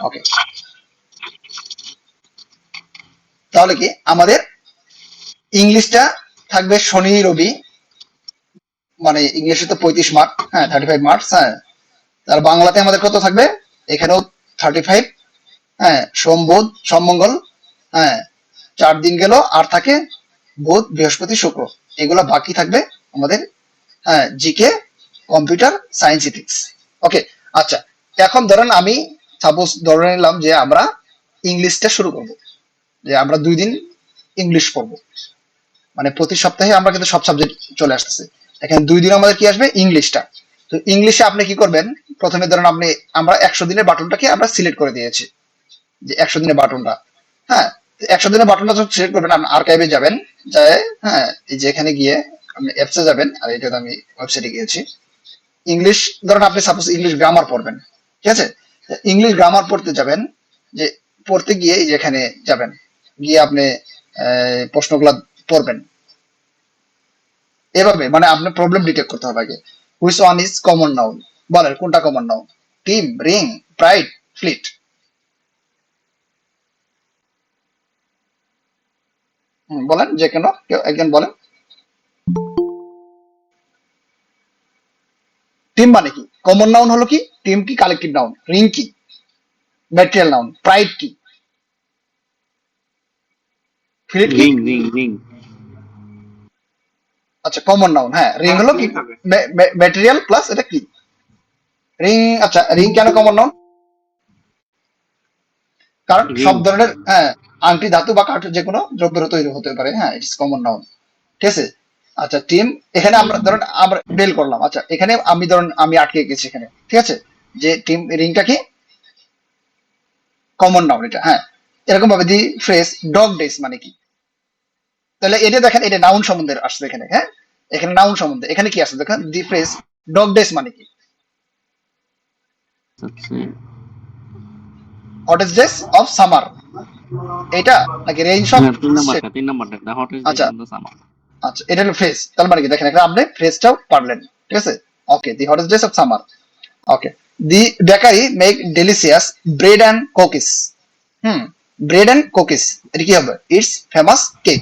ওকে, তাহলে কি আমাদের ইংলিশটা থাকবে শনি রবি, মানে ইংলিশে তো 35 মার্ক, হ্যাঁ 35 মার্কস, হ্যাঁ। তার বাংলাতে আমাদের কত থাকবে, এখানেও 35, হ্যাঁ। সোম বুধ সোম মঙ্গল, হ্যাঁ 4 দিন গেল, আর থাকে বুধ বৃহস্পতি শুক্র, এগুলো বাকি থাকবে আমাদের, হ্যাঁ জিকে, কম্পিউটার সায়েন্স ইথিক্স। ওকে, আচ্ছা, এখন ধরেন আমি সাপোজ ধরে নিলাম যে আমরা ইংলিশটা শুরু করব, যে আমরা 2 দিন ইংলিশ পড়বো, মানে প্রতি সপ্তাহে আমরা কিন্তু সব সাবজেক্ট চলে আসতেছে, এখানে 2 দিন আমাদের কি আসবে, ইংলিশটা। তো ইংলিশে আপনি কি করবেন, প্রথমে ধরেন আপনি, আমরা 100 দিনের বাটনটাকে আমরা সিলেক্ট করে দিয়েছি, যে 100 দিনের বাটনটা, হ্যাঁ। 100 দিনের বাটনটা যখন সিলেক্ট করবেন, আপনি আর্কাইভে যাবেন, যায়, হ্যাঁ এই যে এখানে গিয়ে আপনি অ্যাপসে যাবেন, আর এটা আমি ওয়েবসাইটে গিয়েছি। ইংলিশ ধরেন আপনি সাপোজ ইংলিশ গ্রামার পড়বেন, ঠিক আছে, ইংলিশ গ্রামার পড়তে যাবেন, যে পড়তে গিয়ে এই যে এখানে যাবেন, গিয়ে আপনি প্রশ্নগুলা পড়বেন এভাবে, মানে আপনার প্রবলেম ডিটেক্ট করতে হবে আগে। Which one is common noun, বলেন কোনটা common noun, team, ring, pride, fleet. বলেন, যে কেন কেউ একজন বলেন। টিম মানে কি, কমন নাউন হলো কি, টিম কি কালেক্টিভ নাউন, রিং কি ম্যাটেরিয়াল নাউন, প্রাইড কি, ফ্লিট কি, রিং রিং রিং আচ্ছা কমন নাউন, হ্যাঁ রিং হলো কি ম্যাটেরিয়াল প্লাস এটা কি রিং। আচ্ছা রিং কেন কমন নাউন, কারণ রিং সব ধরনের, হ্যাঁ আংটি ধাতু বা কাঠের যে কোনো দ্রব্যের তৈরি হতে পারে, হ্যাঁ ইটস কমন নাউন, ঠিক আছে। আচ্ছা টিম, এখানে আমরা ধরেন আমরা বেল করলাম, আচ্ছা এখানে আমি ধরেন আমি আটকে গেছি এখানে, ঠিক আছে, যে টিম রিংটা কি কমন নাউন এটা, হ্যাঁ। এরকম ভাবে দি ফ্রেজ ডগ ডেজ মানে কি, তাহলে এটা দেখেন এটা নাউন সম্বন্ধে আসছে এখানে, হ্যাঁ এখানে নাউন সম্বন্ধে, এখানে কি আসছে দেখেন, দি ফ্রেজ ডগ ডেজ মানে কি, হচ্ছে হটেস্ট ডেজ অফ সামার, এটা নাকি রেঞ্জ অফ, না, তিন নাম্বারটা দ্য হটেস্ট ডেজ আচ্ছা অফ দ্য সামার। আচ্ছা এটা হলো ফ্রেজ, তার মানে কি দেখেন এখানে আপনি ফ্রেজটাও পারলেন, ঠিক আছে। Okay, the hottest days of summer, okay. The bakery make delicious bread and cookies, hmm, bread and cookies, এটা কি হবে, it's famous cake,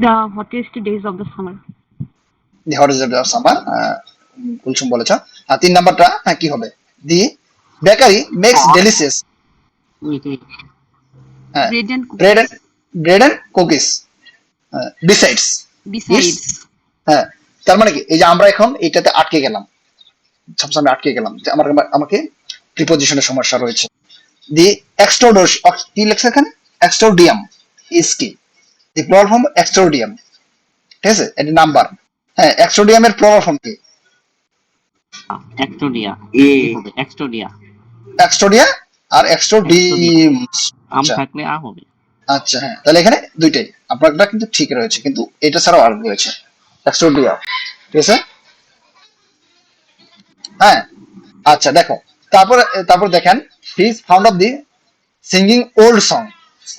The hottest days of the summer. The hottest days of summer, Kulsum বলেছ। আর 3 নাম্বারটা, হ্যাঁ কি হবে, the bakery makes delicious, হ্যাঁ Bread and bread cookies. And bread and cookies, besides, Besides, হ্যাঁ। তার মানে কি, এই যে আমরা এখন এইটাতে আটকে গেলাম, সবসময় আটকে গেলাম, যে আমার আমাকে প্রিপোজিশনের সমস্যা রয়েছে। দি এক্সট্রোডোস, কি লেখছে এখানে, এক্সট্রোডিয়াম ইজ কি, দি প্লুরাল ফর্ম এক্সট্রোডিয়াম, ঠিক আছে, এটা নাম্বার, হ্যাঁ এক্সট্রোডিয়ামের প্লুরাল ফর্ম কি, এক্সটোডিয়া হবে, এক্সটোডিয়া। এক্সট্রোডিয়া আর এক্সট্রোডিম, আম আচ্ছা থাকলে আ হবে। আচ্ছা, হ্যাঁ তাহলে এখানে দুইটাই আপনারটা কিন্তু ঠিক রয়েছে, কিন্তু এটা ছাড়াও আর রয়েছে এক্সট্রোডিয়া, ঠিক আছে, হ্যাঁ। আচ্ছা দেখো, তারপর তারপর দেখেন, he is found of the singing old song,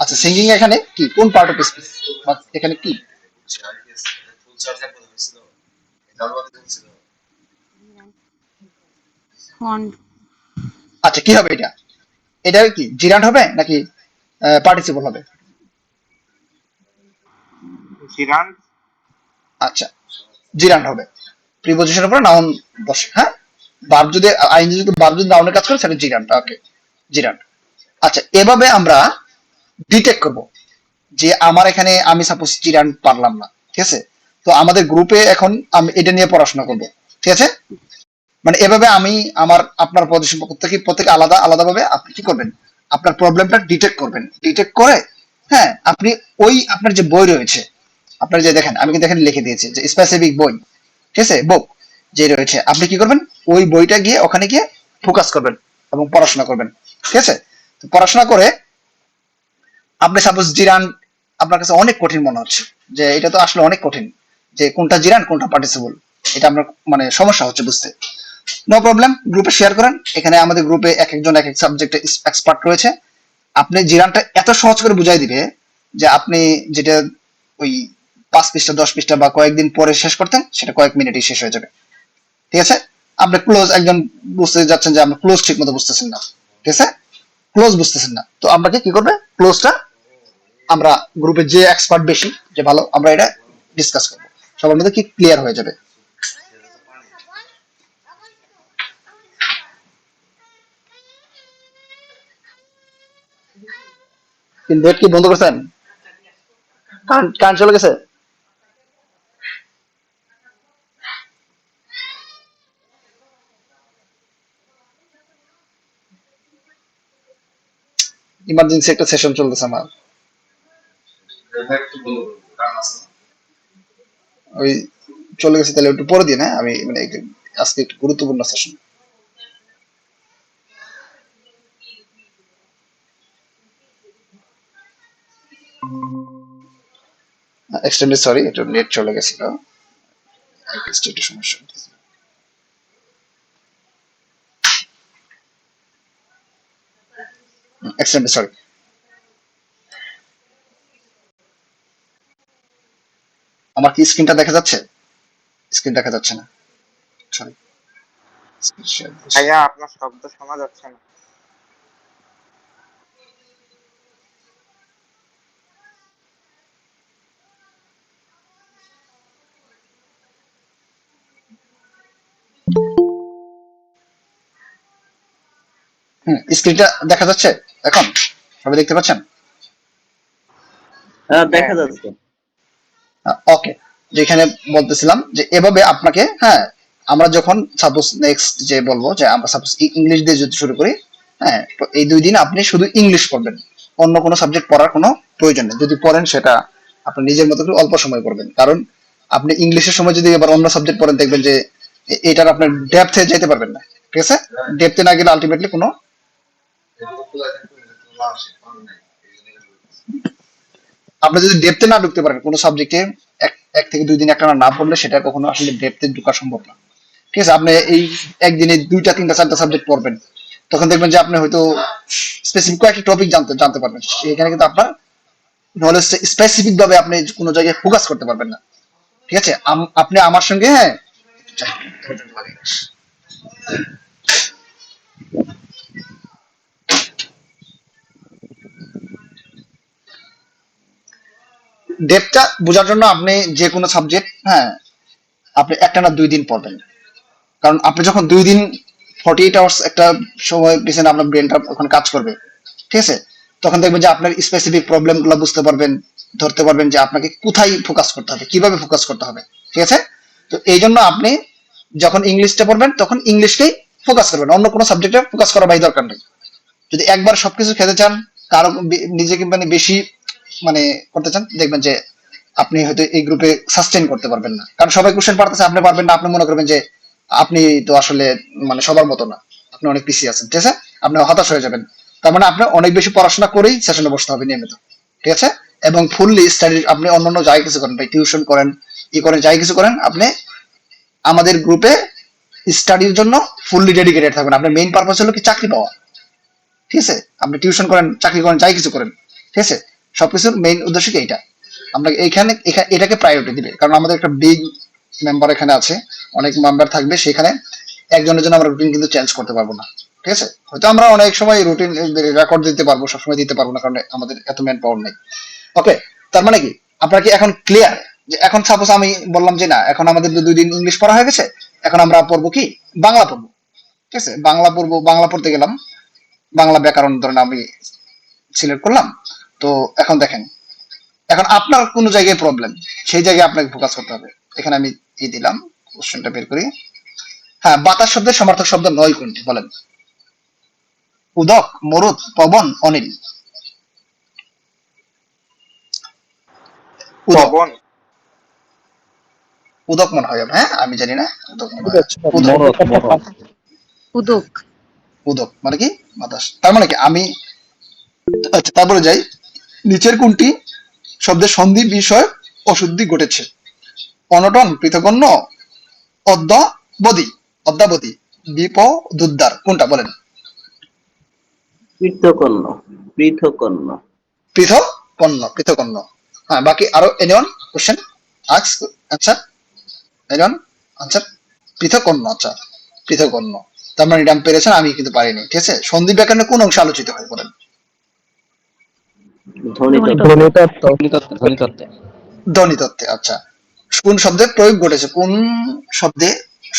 আচ্ছা সিঙ্গিং এখানে কি, কোন পার্ট অফ স্পিচ, এখানে কি, fond, আচ্ছা কি হবে এটা, এটা কি জিরান্ড হবে নাকি পার্টিসিপল হবে, জিরান, আচ্ছা জিরান্ড হবে, প্রিপোজিশনের উপরে নাউন বসে, হ্যাঁ। ভার্ব যদি আইন যদি ভার্ব যদি নাউনের কাজ করে সেটা জিরান্ড, ওকে জিরান্ড। আচ্ছা এভাবে আমরা ডিটেক্ট করব, যে আমার এখানে আমি সাপোজ জিরান্ড পারলাম না, ঠিক আছে, তো আমাদের গ্রুপে এখন আমি এটা নিয়ে পড়াশোনা করব, ঠিক আছে। মানে এভাবে আমি আমার আপনার পজিশন প্রত্যেকে আলাদা আলাদা ভাবে আপনি কি করবেন, আপনার প্রবলেমটা ডিটেক্ট করবেন, ডিটেক্ট করে, হ্যাঁ আপনি ওই আপনার যে বই রয়েছে, আপনার যে দেখেন আমি কিন্তু এখানে লিখে দিয়েছি যে স্পেসিফিক বই, ঠিক আছে, বুক যে রয়েছে, আপনি কি করবেন, ওই বইটা গিয়ে ওখানে গিয়ে ফোকাস করবেন এবং পড়াশোনা করবেন, ঠিক আছে। তো পড়াশোনা করে আপনি সাপোজ জিরান আপনার কাছে অনেক কঠিন মনে হচ্ছে, যে এটা তো আসলে অনেক কঠিন, যে কোনটা জিরান কোনটা পার্টিসিপল, এটা আপনার মানে সমস্যা হচ্ছে বুঝতে, নো প্রবলেম, গ্রুপে শেয়ার করেন, এখানে আমাদের গ্রুপে এক একজন এক এক সাবজেক্টে এক্সপার্ট রয়েছে, আপনি জিরানটা এত সহজ করে বুঝাই দিবে, যে আপনি যেটা ওই 5 পৃষ্ঠা 10 পৃষ্ঠা বা কয়েকদিন পরে শেষ করতেন, সেটা কয়েক মিনিটেই শেষ হয়ে যাবে, ঠিক আছে। আপনি ক্লোজ একজন বুঝতে যাচ্ছেন যে আপনি ক্লোজ ঠিক মতো বুঝতেছেন না, ঠিক আছে, ক্লোজ বুঝতেছেন না, তো আপনাকে কি করবে, ক্লোজটা আমরা গ্রুপে যে এক্সপার্ট বেশি, যে ভালো, আমরা এটা ডিসকাস করবো, সবার মধ্যে কি ক্লিয়ার হয়ে যাবে। কিন্তু কি বন্ধ করছেন, কারেন্ট চলে গেছে। ইমার্জেন্সি একটা সেশন চলতেছে আমার, ওই চলে গেছে, তাহলে একটু পরে দিন। হ্যাঁ, আমি মানে আজকে একটু গুরুত্বপূর্ণ সেশন। এক্সট্রিমলি সরি, একটু নেট চলে গেছিল, একটু সমস্যা। Extremely sorry. আমার কি স্ক্রিনটা দেখা যাচ্ছে? স্ক্রিন দেখা যাচ্ছে না, সরি। ভাইয়া আপনার শব্দ শোনা যাচ্ছে না। স্ক্রিনটা দেখা যাচ্ছে এখন, সবাই দেখতে পাচ্ছেন? দেখা যাচ্ছে। ওকে, যেখানে বলতেছিলাম যে এভাবে আপনাকে, হ্যাঁ, আমরা যখন সাপোজ নেক্সট যে বলবো যে আমরা সাপোজ ইংলিশ দিয়ে যদি শুরু করি, হ্যাঁ, তো এই 2 দিন আপনি শুধু ইংলিশ পড়বেন, অন্য কোনো সাবজেক্ট পড়ার কোনো প্রয়োজন নেই। যদি পড়েন সেটা আপনি নিজের মতো করে অল্প সময় পড়বেন, কারণ আপনি ইংলিশের সময় যদি এবার অন্য সাবজেক্ট পড়েন, দেখবেন যে এটার আপনার ডেপথে যেতে পারবেন না। ঠিক আছে, ডেপথে না গেলে আলটিমেটলি কোনো, আপনি যদি ডেপথে না ঢুকতে পারেন কোনো সাবজেক্টে, এক থেকে 2 দিন একটানা না পড়লে সেটা কখনো আসলে ডেপথে ঢোকা সম্ভব না। ঠিক আছে, আপনি এই একদিনে 2টা 3টা 4টা সাবজেক্ট পড়বেন, তখন দেখবেন যে আপনি হয়তো স্পেসিফিক কয়েকটা টপিক জানতে পারবেন, এখানে কিন্তু আপনার নলেজটা স্পেসিফিক ভাবে আপনি কোনো জায়গায় ফোকাস করতে পারবেন না। ঠিক আছে, আপনি আমার সঙ্গে, হ্যাঁ, ডেপথটা বোঝার জন্য আপনি যে কোনো সাবজেক্ট, হ্যাঁ, আপনি একটানা 2 দিন পড়বেন, কারণ আপনি যখন 2 দিন 48 আওয়ার্স একটা সময় পিছনে আপনার ব্রেনটা ওখানে কাজ করবে। ঠিক আছে, তখন দেখবেন যে আপনার স্পেসিফিক প্রবলেম গুলো বুঝতে পারবেন, ধরতে পারবেন যে আপনাকে কোথায় ফোকাস করতে হবে, কিভাবে ফোকাস করতে হবে। ঠিক আছে, তো এই জন্য আপনি যখন ইংলিশটা পড়বেন তখন ইংলিশকেই ফোকাস করবেন, অন্য কোনো সাবজেক্টে ফোকাস করার ভাই দরকার নেই। যদি একবার সবকিছু খেতে চান, কারো নিজেকে মানে বেশি মানে করতে চান, দেখবেন যে আপনি হয়তো এই গ্রুপে সাস্টেইন করতে পারবেন না, কারণ সবাই কোশ্চেন পারতেছে, আপনি পারবেন না, আপনি মনে করবেন যে আপনি তো আসলে মানে সবার মতো না, আপনি অনেক পিছিয়ে আছেন। ঠিক আছে, আপনি হতাশ হয়ে যাবেন, তার মানে আপনার অনেক বেশি পড়াশোনা করেই সেশনে বসতে হবে নিয়মিত। ঠিক আছে, এবং ফুললি স্টাডি, আপনি অন্যান্য যাই কিছু করেন, ভাই টিউশন করেন, ই করেন, যাই কিছু করেন, আপনি আমাদের গ্রুপে স্টাডির জন্য ফুললি ডেডিকেটেড থাকবেন। আপনার মেইন পারপাস হলো কি চাকরি পাওয়া। ঠিক আছে, আপনি টিউশন করেন, চাকরি করেন, যাই কিছু করেন, ঠিক আছে, সবকিছুর মেইন উদ্দেশ্য কি এইটা, আমরা এইখানে এটাকে প্রায়োরিটি দিবে, কারণ আমাদের একটা বিগ মেম্বার এখানে আছে, অনেক মেম্বার থাকবে সেখানে, একজনের জন্য আমরা রুটিন কিন্তু চেঞ্জ করতে পারবো না। ঠিক আছে, হয়তো আমরা অনেক সময় রুটিন রেকর্ড দিতে পারবো, সবসময় দিতে পারবো না, কারণ আমাদের এত ম্যান পাওয়ার নেই। ওকে, তার মানে কি আপনার কি এখন ক্লিয়ার, যে এখন সাপোজ আমি বললাম যে না, এখন আমাদের 2 দিন ইংলিশ পড়া হয়ে গেছে, এখন আমরা পড়বো কি, বাংলা পড়বো। ঠিক আছে, বাংলা পড়বো, বাংলা পড়তে গেলাম, বাংলা ব্যাকরণ ধরেন আমি সিলেক্ট করলাম। তো এখন দেখেন, এখন আপনার কোন জায়গায় প্রবলেম, সেই জায়গায় আপনাকে ফোকাস করতে হবে। এখানে আমি দিলাম, কোশ্চেনটা বের করি। হ্যাঁ, বাতাস শব্দের সমার্থক শব্দ নয় কোনটি বলেন? উদক, মরুত, পবন, অনিল। উদক, পবন। উদক মনে হয়, হ্যাঁ, আমি জানি না, উদক মনে হয়। উদক, উদক। উদক মানে কি বাতাস, তার মানে কি আমি, আচ্ছা তারপরে যাই, নিচের কোনটি শব্দের সন্ধি বিষয় অশুদ্ধি ঘটেছে? অনটন, পৃথকন্য, অদ্যাবধি, অদ্যাবধি, বিপদুদ্ধার, কোনটা বলেন? পৃথকন্য, পৃথকন্য। পৃথকন্য, পৃথকন্য। হ্যাঁ, বাকি আরো anyone question, ask answer, anyone answer. পৃথকন্য, আচ্ছা, পৃথকন্য। তার মানে এটা আমি পেরেছেন, আমি কিন্তু পারিনি। ঠিক আছে, সন্ধি ব্যাকরণে কোন অংশ আলোচিত হয় বলেন? ধ্বনিতত্ত্ব। ধ্বনিতত্ত্ব। ধ্বনিতত্ত্বে। ধ্বনিতত্ত্বে। আচ্ছা, কোন শব্দের প্রয়োগ ঘটেছে, কোন শব্দে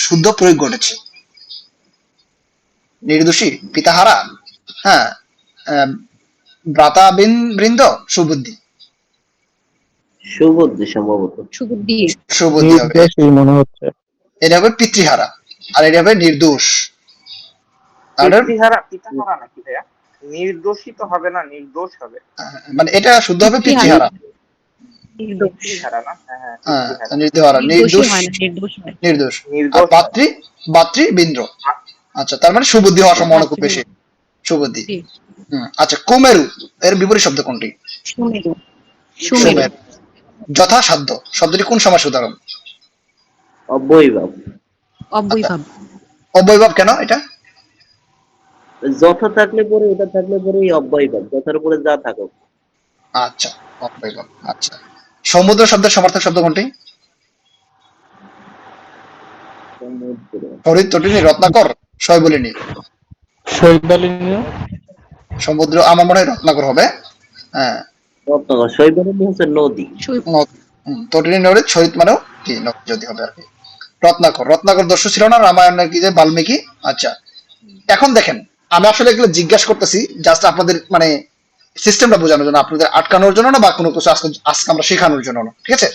শুদ্ধ প্রয়োগ ঘটেছে? নির্দোষী, পিতাহারা, হ্যাঁ, আহ, বৃন্দ, সুবুদ্ধি। সুবুদ্ধি সম্ভবত। সুবুদ্ধি। সুবুদ্ধি হবে। নির্দোষী মনে হচ্ছে। এটা হবে পিতৃহারা, আর এটা হবে নির্দোষ। পিতাহারা নাকি ভাইয়া? নির্দোষী তো হবে না, নির্দোষ হবে। মানে এটা শুদ্ধ হবে পিতৃহারা। পিতৃহারা। নির্দোষ। পিতৃহারা না? হ্যাঁ হ্যাঁ, হ্যাঁ, পিতৃহারা। নির্দোহারা, নির্দোষী নির্দোষ, হয় না, নির্দোষ হয়। নির্দোষ। আর নির্দোষ হয়। বাতৃবৃন্দ। আচ্ছা, তার মানে সুবুদ্ধি হওয়ার সম্ভাবনা খুব বেশি। সুবুদ্ধি। আচ্ছা, কুমেরু এর বিপরীত শব্দ কোনটি? সুমেরু। সুমেরু। সুমেরু। যথাসাধ্য শব্দটি কোন সমাস উদাহরণ? অব্যয়ীভাব। অব্যয়ীভাব। অব্যয়ভাব কেন এটা? যথা থাকলে পরে এটা থাকলে পরে অব্যয়ীভাব, যথার উপরে যা থাকুক। আচ্ছা, অব্যয়ভাব। আচ্ছা, সমুদ্র শব্দের সমার্থক শব্দ কোনটি? সমুদ্র। হরিত, তটিনী, রত্নাকর, শৈবলিনী। শৈবালিনী। সমুদ্র আমার মনে হয় রত্নাকর হবে। হ্যাঁ, রত্নাকর। শৈবালিনী হচ্ছে নদী। তটিনী, নদী, শহীদ মানেও কি নদী যদি হবে আর কি। রত্নাকর, রত্নাকর দস্যু ছিল না রামায়ণের কি যে বাল্মীকি। আচ্ছা, এখন দেখেন, আমি আসলে এগুলো জিজ্ঞাসা করতেছি জাস্ট আপনাদের মানে সিস্টেমটা বোঝানোর জন্য, আপনাদের আটকানোর জন্য না, বা কোনো কিছু আজকে আজকে আমরা শেখানোর জন্য না। ঠিক আছে,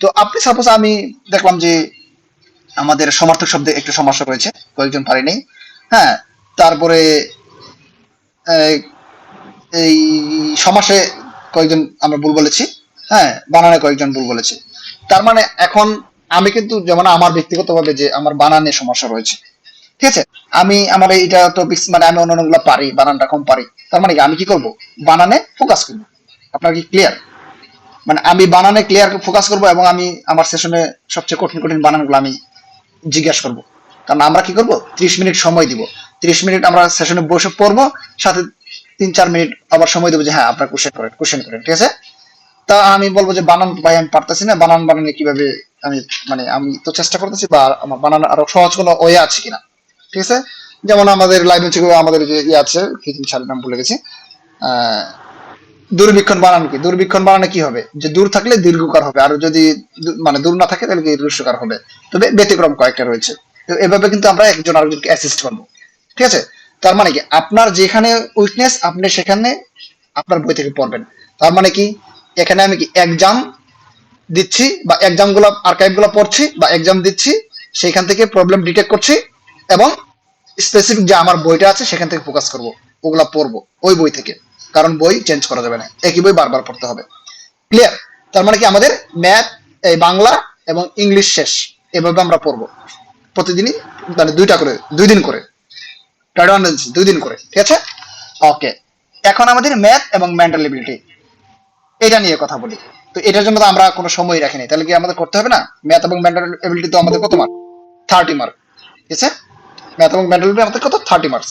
তো আপনি সাপোজ আমি দেখলাম যে আমাদের সমার্থক শব্দে একটু সমস্যা রয়েছে, কয়েকজন পারেনি। হ্যাঁ, তারপরে আহ, এই সমাসে কয়েকজন আমরা ভুল বলেছি। হ্যাঁ, বানানে কয়েকজন ভুল বলেছি। তার মানে এখন আমি কিন্তু যেমন আমার ব্যক্তিগতভাবে যে আমার বানানে সমস্যা রয়েছে। ঠিক আছে, আমি আমার এইটা টপিক মানে আমি অন্যান্যগুলো পারি, বানানটা কম পারি। তার মানে কি আমি কি করব? বানানে ফোকাস করব। আপনার কি ক্লিয়ার? মানে আমি বানানে ক্লিয়ার ফোকাস করব, এবং আমি আমার সেশনে সবচেয়ে কঠিন কঠিন বানানগুলো আমি জিজ্ঞাসা করব। কারণ আমরা কি করব, 30 মিনিট সময় দিব। 30 মিনিট আমরা সেশনে বসে পড়বো, সাথে 3-4 মিনিট আবার সময় দেবো যে হ্যাঁ আপনার কোশ্চেন করেন। ঠিক আছে, তা আমি বলবো যে বানান ভাই আমি পারতেছি না, বানান বানানে কিভাবে আমি মানে আমি তো চেষ্টা করতেছি, বা আমার বানান আরো সহজ কোনো ওয়ে আছে কিনা। ঠিক আছে, যেমন আমাদের লাইভ আমাদের যে ইয়ে আছে, কি সারি নাম ভুলে গেছি। আহ দূরবীক্ষণ বানান কি? দূরবীক্ষণ বানানে কি হবে, যে দূর থাকলে দীর্ঘকার হবে, আর যদি মানে দূর না থাকে তাহলে কি হ্রস্বকার হবে। তবে ব্যতিক্রম কয়েকটা রয়েছে। তো এভাবে কিন্তু আমরা একজন আরেকজনকে অ্যাসিস্ট করবো। ঠিক আছে, তার মানে কি আপনার যেখানে উইকনেস আপনি সেখানে আপনার বই থেকে পড়বেন। তার মানে কি এখানে আমি কি এক্সাম দিচ্ছি, বা এক্সাম গুলো আর্কাইভ গুলো পড়ছি, বা এক্সাম দিচ্ছি, সেখান থেকে প্রবলেম ডিটেক্ট করছি, এবং স্পেসিফিক যে আমার বইটা আছে সেখান থেকে ফোকাস করব, ওগুলা পড়বো ওই বই থেকে। কারণ বই চেঞ্জ করা যাবে না, একই বই বারবার পড়তে হবে। ক্লিয়ার? তার মানে কি আমাদের ম্যাথ, এই বাংলা এবং ইংলিশ শেষ, এভাবে আমরা পড়বো প্রতিদিনই, মানে 2টা করে 2 দিন করে, 2 দিন করে। ঠিক আছে, ওকে। এখন আমাদের ম্যাথ এবং মেন্টাল এবিলিটি এটা নিয়ে কথা বলি। তো এটার জন্য তো আমরা কোনো সময় রাখিনি, তাহলে কি আমাদের করতে হবে না? ম্যাথ এবং মেন্টাল এবিলিটি তো আমাদের কত মার্ক? 30 মার্ক। ঠিক আছে, ম্যাথ এবং মেন্টাল এবিলিটি আমাদের কত? 30 মার্কস।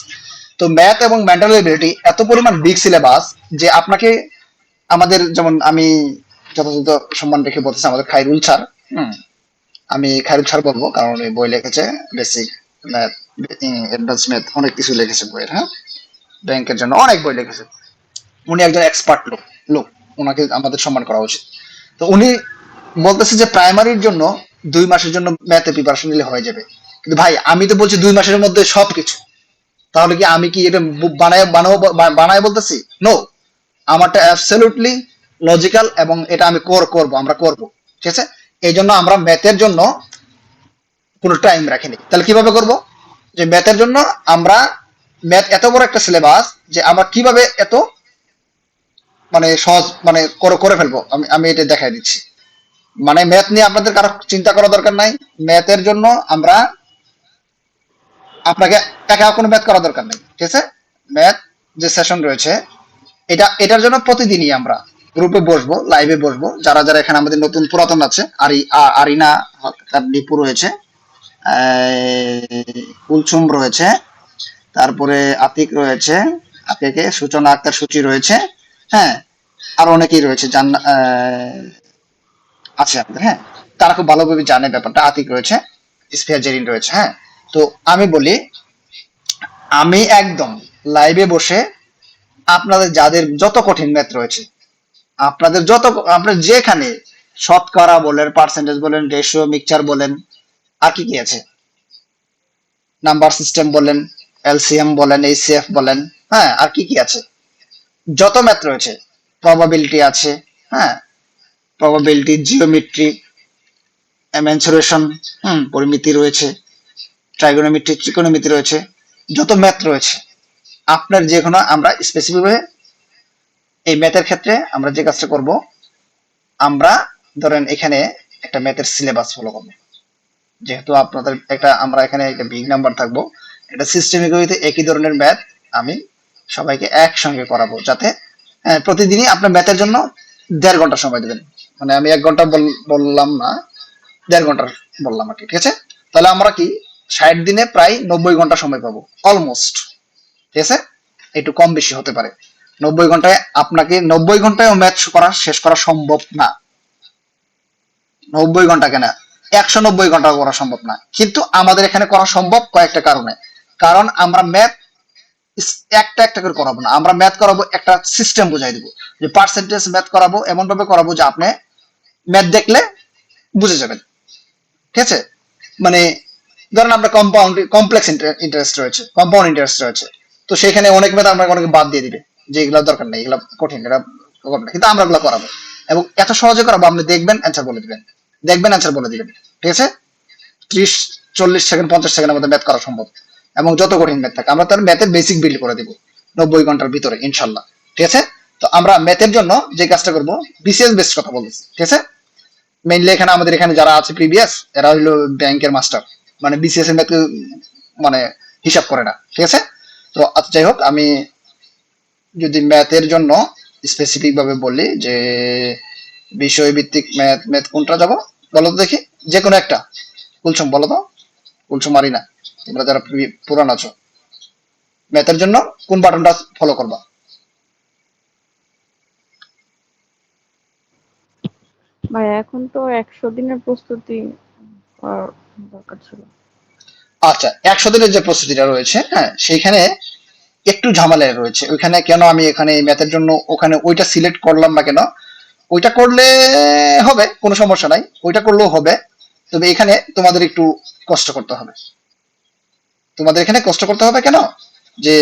তো ম্যাথ এবং মেন্টাল এবিলিটি এত পরিমাণ বিগ সিলেবাস যে আপনাকে আমাদের যেমন আমি যথাযথ সম্মান রেখে বলতেছি আমাদের খাইরুল স্যার, আমি খাইরুল স্যার বলবো কারণ উনি বই লিখেছে বেসিক ম্যাথ, অ্যাডভান্স ম্যাথ, অনেক কিছু লিখেছে বইয়ের। হ্যাঁ, ব্যাংকের জন্য অনেক বই লিখেছে। উনি একজন এক্সপার্ট লোক, ওনাকে আমাদের সম্মান করা উচিত। তো উনি বলতেছে যে প্রাইমারির জন্য 2 মাসের জন্য ম্যাথে প্রিপারেশন নিলে হয়ে যাবে। কিন্তু ভাই আমি তো বলছি 2 মাসের মধ্যে সবকিছু। তাহলে কি আমি কি এটা বানায় বলতেছি? নো, আমারটা অ্যাবসলিউটলি লজিক্যাল, এবং এটা আমি আমরা করব। ঠিক আছে, এই জন্য আমরা ম্যাথের জন্য কোনো টাইম রাখিনি। তাহলে কিভাবে করব? যে ম্যাথের জন্য আমরা ম্যাথ এত বড় একটা সিলেবাস যে আমরা কিভাবে এত মানে সহজ মানে করে ফেলবো, আমি এটা দেখাই দিচ্ছি। মানে ম্যাথ নিয়ে আপনাদের কারো চিন্তা করা দরকার নাই। ম্যাথের জন্য আমরা আপনাকে একা কোনো ম্যাথ করা দরকার নেই। ঠিক আছে, ম্যাথ যে সেশন রয়েছে এটার জন্য প্রতিদিনই আমরা গ্রুপে বসবো, লাইভে বসবো। যারা যারা এখানে আমাদের নতুন পুরাতন আছে, আরিনা তার দীপু রয়েছে, কুলসুম রয়েছে, তারপরে আতিক রয়েছে, আতিকে সূচনা আক্তার সূচি রয়েছে। হ্যাঁ, আর অনেকেই রয়েছে আছে আপনাদের। হ্যাঁ, তারা খুব ভালোভাবে জানে ব্যাপারটা। আতিক রয়েছে, স্ফিয়ার জেরিন রয়েছে। হ্যাঁ, তো আমি বলি আমি একদম লাইভে বসে আপনাদের যাদের যত কঠিন ম্যাথ রয়েছে, আপনাদের যত, আপনার যেখানে শতকরা বলেন, পার্সেন্টেজ বলেন, রেশিও, মিক্সচার বলেন, আর কি কি আছে, নাম্বার সিস্টেম বলেন, এলসিএম বলেন, এইচসিএফ বলেন, হ্যাঁ, আর কি কি আছে, যত ম্যাথ রয়েছে, প্রবাবিলিটি আছে, হ্যাঁ, প্রবাবিলিটি, জিওমেট্রি, মেনসুরেশন, পরিমিতি রয়েছে, ট্রাইগোনোমেট্রি, ত্রিকোণমিতি রয়েছে, যত ম্যাথ রয়েছে, আপনার যে কোনো আমরা স্পেসিফিক ভাবে এই ম্যাথের ক্ষেত্রে আমরা যে কাজটা করব, আমরা ধরেন এখানে একটা ম্যাথের সিলেবাস ফলো করব। যেহেতু আপনাদের একটা, আমরা এখানে একটা বিগ নাম্বার থাকবো, এটা সিস্টেমিক ওয়েতে একই ধরনের ম্যাথ আমি সবাইকে একসঙ্গে করাবো, যাতে প্রতিদিনই আপনার ম্যাথের জন্য 1.5 ঘন্টা সময় দেবেন। মানে আমি 1 ঘন্টা বললাম না, 1.5 ঘন্টা বললাম আর কি, ঠিক আছে? তাহলে আমরা কি 60 দিনে প্রায় 90 ঘন্টা সময় পাবো অলমোস্ট, ঠিক আছে? একটু কম বেশি হতে পারে। 90 ঘন্টায় আপনাকে 90 ঘন্টায় ম্যাথ করা শেষ করা সম্ভব না। 90 ঘন্টা কেন, 190 ঘন্টা করা সম্ভব না, কিন্তু আমাদের এখানে করা সম্ভব কয়েকটা কারণে। কারণ আমরা ম্যাথ একটা একটা করে করাবো না, আমরা ম্যাথ করাবো একটা সিস্টেম বুঝাই দিব, যে পার্সেন্টেজ ম্যাথ করাবো এমন ভাবে করাবো যে আপনি ম্যাথ দেখলে বুঝে যাবেন, ঠিক আছে? মানে ধরেন আমরা কমপ্লেক্স ইন্টারেস্ট রয়েছে, কম্পাউন্ড ইন্টারেস্ট রয়েছে, তো সেখানে অনেক ম্যাথ আমরা অনেকে বাদ দিয়ে দিবে, যে এগুলো দরকার নেই, এগুলো কঠিন, এটা করবে না, কিন্তু আমরা এগুলো করাবো এবং এত সহজে করাবো, আপনি দেখবেন অ্যান্সার বলে দিবেন, দেখবেন অ্যান্সার বলে দিবেন, ঠিক আছে? 30-40 সেকেন্ড 50 সেকেন্ডের মধ্যে ম্যাথ করা সম্ভব। এবং যত কঠিন ম্যাথ থাকে আমরা তার ম্যাথের বেসিক বিল্ড করে দিব 90 ঘন্টার ভিতরে ইনশাল্লাহ, ঠিক আছে? তো আমরা ম্যাথের জন্য যে কাজটা করব, বিসিএস বেসড কথা বলতেছি, ঠিক আছে? মেইনলি এখানে আমাদের এখানে যারা আছে প্রিভিয়াস, এরা হলো ব্যাংকের মাস্টার, মানে বিসিএস এর ম্যাথ মানে হিসাব করে না, ঠিক আছে? তো আচ্ছা, যাই হোক, আমি যদি ম্যাথের জন্য স্পেসিফিক ভাবে বলি যে বিষয় ভিত্তিক ম্যাথ, ম্যাথ কোনটা যাব বলো তো দেখি, যে কোনো একটা, কুলসুম বলো তো, কুলসুম মারি না, তোমরা যারা পুরান আছো, ম্যাথের জন্য কোন বাটনটা ফলো করবা? ভাই এখন তো 100 দিনের প্রস্তুতি করার দরকার ছিল। আচ্ছা, 100 দিনের যে প্রস্তুতিটা রয়েছে, হ্যাঁ, সেইখানে একটু ঝামেলা রয়েছে। ওইখানে কেন আমি এখানে ম্যাথের জন্য ওখানে ওইটা সিলেক্ট করলাম না কেন, ওইটা করলে হবে, কোনো সমস্যা নাই, ওইটা করলেও হবে, তবে এখানে তোমাদের একটু কষ্ট করতে হবে। তোমাদের এখানে কষ্ট করতে হবে কেন, যে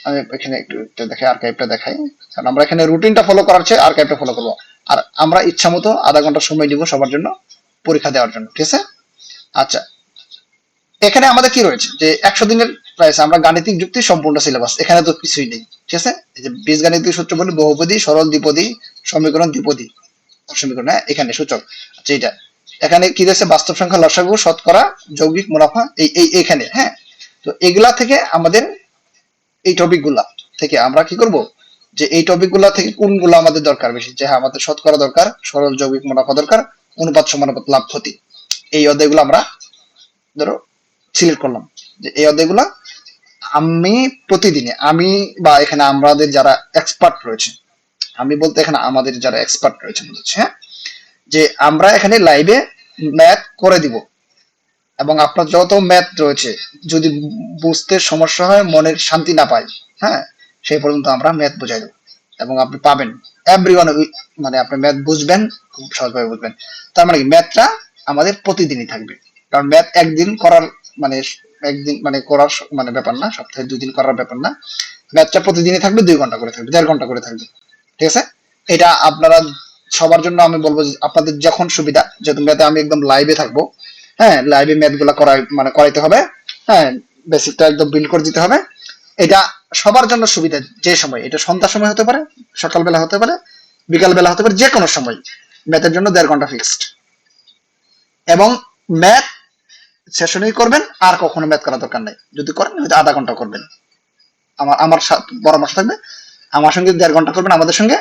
আমি এখানে একটু দেখাই, আর্কাইভটা দেখাই, কারণ আমরা এখানে রুটিনটা ফলো করার চেয়ে আর্কাইভটা ফলো করবো। আর আমরা ইচ্ছা মতো আধা ঘন্টা সময় দিব সবার জন্য পরীক্ষা দেওয়ার জন্য, ঠিক আছে? আচ্ছা, এখানে আমাদের কি রয়েছে, যে 100 দিনের প্রাইস, আমরা গাণিতিক যুক্তি সম্পূর্ণ সিলেবাস, এখানে তো কিছুই নেই, ঠিক আছে? এই যে বীজগাণিতিক সূত্র বলি, বহুপদী, সরল দ্বিপদী, সমীকরণ, দ্বিপদী সমীকরণ, হ্যাঁ, এখানে সূচক। আচ্ছা, এটা এখানে কি রয়েছে, বাস্তব সংখ্যা, লসাগু, শতকরা, যৌগিক, মুনাফা, এখানে, হ্যাঁ। তো এগুলা থেকে আমাদের, এই টপিক গুলা থেকে আমরা কি করব, যে এই টপিক গুলা থেকে কোনগুলো আমাদের দরকার বেশি, যে হ্যাঁ আমাদের শতকরা দরকার, সরল, যৌগিক, মুনাফা দরকার, অনুপাত সমানুপাত, লাভ ক্ষতি, এই অধ্যায়গুলো আমরা ধরো সিলেক্ট করলাম, যে এই অধ্যায়গুলা আমি প্রতিদিনে, আমি বা এখানে আমাদের যারা এক্সপার্ট রয়েছে, আমি বলতে এখানে আমাদের যারা এক্সপার্ট রয়েছে বুঝছে, হ্যাঁ, যে আমরা এখানে লাইভে ম্যাথ করে দিব, এবং আপনার যত ম্যাথ রয়েছে যদি বুঝতে সমস্যা হয়, মনের শান্তি না পাই, হ্যাঁ, সেই পর্যন্ত আমরা ম্যাথ বুঝাই দেবো, এবং আপনি পাবেন এভরিওয়ান, মানে আপনি ম্যাথ বুঝবেন, খুব সহজভাবে বুঝবেন। তার মানে কি, ম্যাথটা আমাদের প্রতিদিনই থাকবে, কারণ ম্যাথ একদিন করার মানে, একদিন মানে করার মানে ব্যাপার না, সপ্তাহে 2 দিন করার ব্যাপার না, ম্যাথটা প্রতিদিনই থাকবে, 2 ঘন্টা করে থাকবে, 1.5 ঘন্টা করে থাকবে, ঠিক আছে? এটা আপনারা সবার জন্য আমি বলবো, যে আপনাদের যখন সুবিধা, যেহেতু ম্যাথে আমি একদম লাইভে থাকবো, হ্যাঁ, লাইভে ম্যাথ গুলা মানে করাইতে হবে, হ্যাঁ, বেসিকটা একদম বিল্ড করে দিতে হবে। এটা সবার জন্য সুবিধা, যে সময়, এটা সন্ধ্যার সময় হতে পারে, সকালবেলা হতে পারে, বিকালবেলা হতে পারে, যে কোনো সময় ম্যাথের জন্য 1.5 ঘন্টা ফিক্সড, এবং ম্যাথ সেশনেই করবেন, আর কখনো ম্যাথ করার দরকার নাই, যদি করেন হয়তো আধা ঘন্টা করবেন, আমার পরামর্শ থাকবে, আমার সঙ্গে 1.5 ঘন্টা করবেন আমাদের সঙ্গে,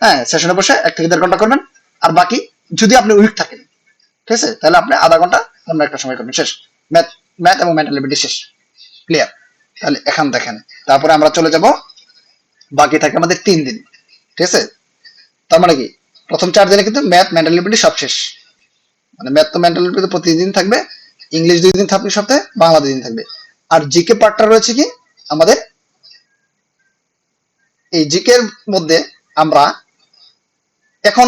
হ্যাঁ, সেশনে বসে 1 থেকে 1.5 ঘন্টা করবেন, আর বাকি যদি আপনি উইক থাকেন, ঠিক আছে, তাহলে আপনি আধা ঘন্টা অন্য একটা সময় করবেন, শেষ, ম্যাথ, ম্যাথ এবং মেন্টাল এবিলিটি শেষ, ক্লিয়ার? তাহলে এখন দেখেন, তারপরে আমরা চলে যাব, বাকি থাকে আমাদের 3 দিন, ঠিক আছে? তার মানে কি, প্রথম 4 দিনে কিন্তু ম্যাথ, মেন্টাল এবিলিটি সব শেষ, মানে ম্যাথ তো মেন্টাল এবিলিটি প্রতিদিন থাকবে, ইংলিশ 2 দিন থাকবে সপ্তাহে, বাংলা 2 দিন থাকবে, আর জিকে পার্টটা রয়েছে কি আমাদের এই জিকের মধ্যে আমরা এখন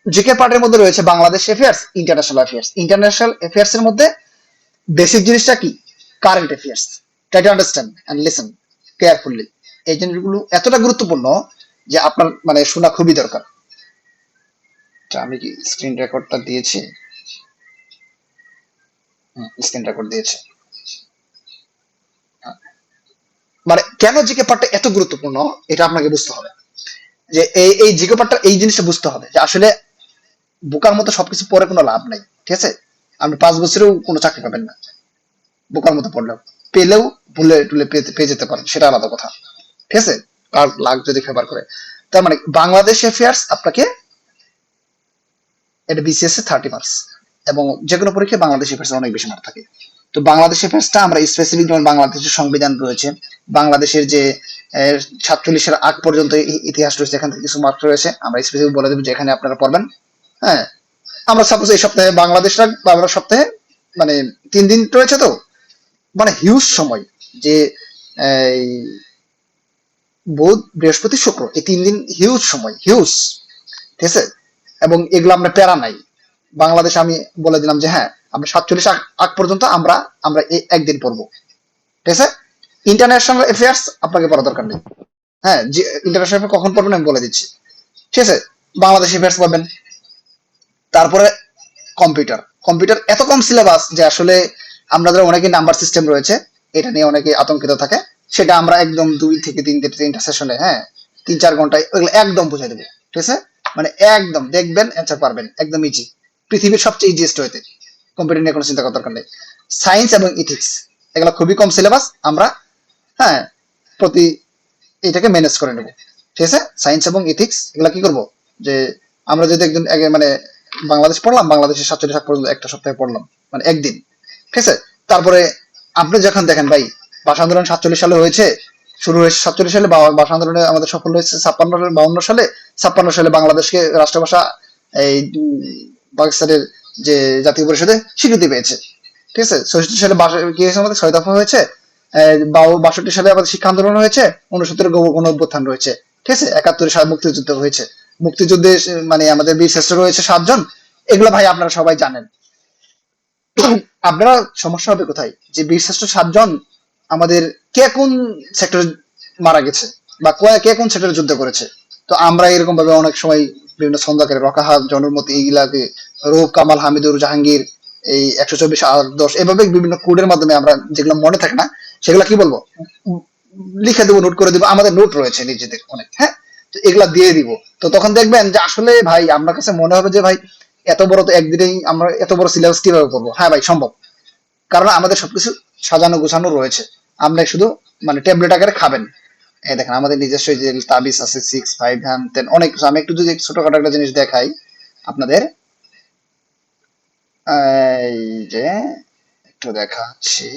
জিকে পার্টের মধ্যে রয়েছে Bangladesh affairs, international affairs. International affairs এর মধ্যে বেসিক জিনিসটা কি? Current affairs. Try to understand and listen carefully. এই জিনিসগুলো এতটা গুরুত্বপূর্ণ যে আপনার মানে শোনা খুবই দরকার। আমি কি স্ক্রিন রেকর্ডটা দিয়েছি? স্ক্রিন রেকর্ড দিয়েছি। মানে কেন জিকে পার্টটা এত গুরুত্বপূর্ণ এটা আপনাকে বুঝতে হবে। যে এই জিকে পার্টটা এই জিনিসটা বুঝতে হবে যে আসলে বোকার মতো সবকিছু পড়ে কোনো লাভ নাই, ঠিক আছে? আপনি 5 বছরেও কোনো চাকরি পাবেন না বোকার মতো পড়লেও, পেলেও ভুলে টুলে পেয়ে যেতে পারেন, সেটা আলাদা কথা, ঠিক আছে? কার লাখ যদি ফেভার করে। তার মানে বাংলাদেশ অ্যাফেয়ার্স আপনাকে এটা বিসিএস এ 30 মার্কস, এবং যে কোনো পরীক্ষায় বাংলাদেশ অ্যাফেয়ার্স অনেক বেশি মার্ক থাকে। তো বাংলাদেশ অ্যাফেয়ার্সটা আমরা স্পেসিফিক, যেমন বাংলাদেশের সংবিধান রয়েছে, বাংলাদেশের যে 47-এর আগ পর্যন্ত ইতিহাস রয়েছে, এখান থেকে কিছু মার্ক রয়েছে, আমরা স্পেসিফিক বলে দেবো যে এখানে আপনারা পড়বেন। হ্যাঁ, আমরা সাপোজ এই সপ্তাহে বাংলাদেশ রাখবো, আমরা সপ্তাহে মানে 3 দিন রয়েছে, তো মানে হিউজ সময় যে এই বুধ বৃহস্পতি শুক্র এই 3 দিন হিউজ সময়, হিউজ, ঠিক আছে? এবং এগুলো আমরা প্যারা নাই। বাংলাদেশ আমি বলে দিলাম যে হ্যাঁ আমরা 47 আগ পর্যন্ত আমরা আমরা একদিন পড়বো, ঠিক আছে? ইন্টারন্যাশনাল অ্যাফেয়ার্স আপনাকে পড়া দরকার নেই। হ্যাঁ, যে ইন্টারন্যাশনাল অ্যাফেয়ার্স কখন পড়বেন আমি বলে দিচ্ছি, ঠিক আছে? বাংলাদেশ অ্যাফেয়ার্স পাবেন। তারপরে কম্পিউটার। কম্পিউটার এত কম সিলেবাস যে আসলে আমাদের অনেকে নাম্বার সিস্টেম রয়েছে, এটা নিয়ে অনেকে আতঙ্কিত থাকে। সেটা আমরা একদম 2 থেকে 3টা সেশনে, হ্যাঁ 3-4 ঘন্টায় ওইগুলো একদম বুঝাই দেবো, ঠিক আছে? মানে একদম দেখবেন অ্যান্সার পারবেন, একদম ইজি। পৃথিবীর সবচেয়ে ইজিয়েস্ট হইতে কম্পিউটার নিয়ে কোনো চিন্তা করার দরকার নেই। সায়েন্স এবং ইথিক্স এগুলো খুবই কম সিলেবাস, আমরা হ্যাঁ প্রতি এটাকে ম্যানেজ করে নেব, ঠিক আছে? সায়েন্স এবং ইথিক্স এগুলা কি করব যে আমরা যদি একদিন আগে মানে বাংলাদেশ পড়লাম, বাংলাদেশের 47 সাল পর্যন্ত একটা সপ্তাহে পড়লাম, মানে একদিন, ঠিক আছে? তারপরে আপনি যখন দেখেন ভাই ভাষা আন্দোলন 47 সালে হয়েছে, শুরু হয়েছে 47 সালে, ভাষা আন্দোলনে আমাদের সফল হয়েছে 52 সালে। 56 সালে বাংলাদেশকে রাষ্ট্রভাষা এই পাকিস্তানের যে জাতীয় পরিষদে স্বীকৃতি পেয়েছে, ঠিক আছে? 66 সালে কি হয়েছে, আমাদের 6 দফা হয়েছে। 62 সালে আমাদের শিক্ষা আন্দোলন হয়েছে। 69 গণ অভ্যুত্থান রয়েছে, ঠিক আছে? 71 সালে মুক্তিযুদ্ধ হয়েছে। মুক্তিযুদ্ধে মানে আমাদের বীর শ্রেষ্ঠ রয়েছে 7 জন। এগুলো ভাই আপনারা সবাই জানেন। আপনারা সমস্যা হবে কোথায়, যে বীর শ্রেষ্ঠ 7 জন আমাদের কে কোন সেক্টরে মারা গেছে বা কে কোন সেক্টরে যুদ্ধ করেছে। তো আমরা এরকম ভাবে অনেক সময় বিভিন্ন ছন্দাকারে রকাহাত, জনমতি, এইগুলাকে রূপ, কামাল, হামিদুর, জাহাঙ্গীর, এই 124 আদর্শ, এভাবে বিভিন্ন কোডের মাধ্যমে আমরা যেগুলো মনে থাকে না সেগুলো কি বলবো লিখে দেবো, নোট করে দিব, আমাদের নোট রয়েছে নিজেদের অনেক, হ্যাঁ? তো এগুলা দিয়ে দিব। তো তখন দেখবেন যে আসলে ভাই আমার কাছে মনে হবে যে ভাই এত বড় তো একদিনেই আমরা এত বড় সিলেবাস কিভাবে করবো। হ্যাঁ ভাই সম্ভব, কারণ আমাদের সবকিছু সাজানো গোছানো রয়েছে। আপনি শুধু মানে ট্যাবলেট আকারে খাবেন। এই দেখেন আমাদের নিজস্ব যে তাবিজ আছে 6, 5 হ্যান তেন অনেক কিছু। আমি একটু যদি ছোটখাটো একটা জিনিস দেখাই আপনাদের, এই যে একটু দেখাচ্ছি।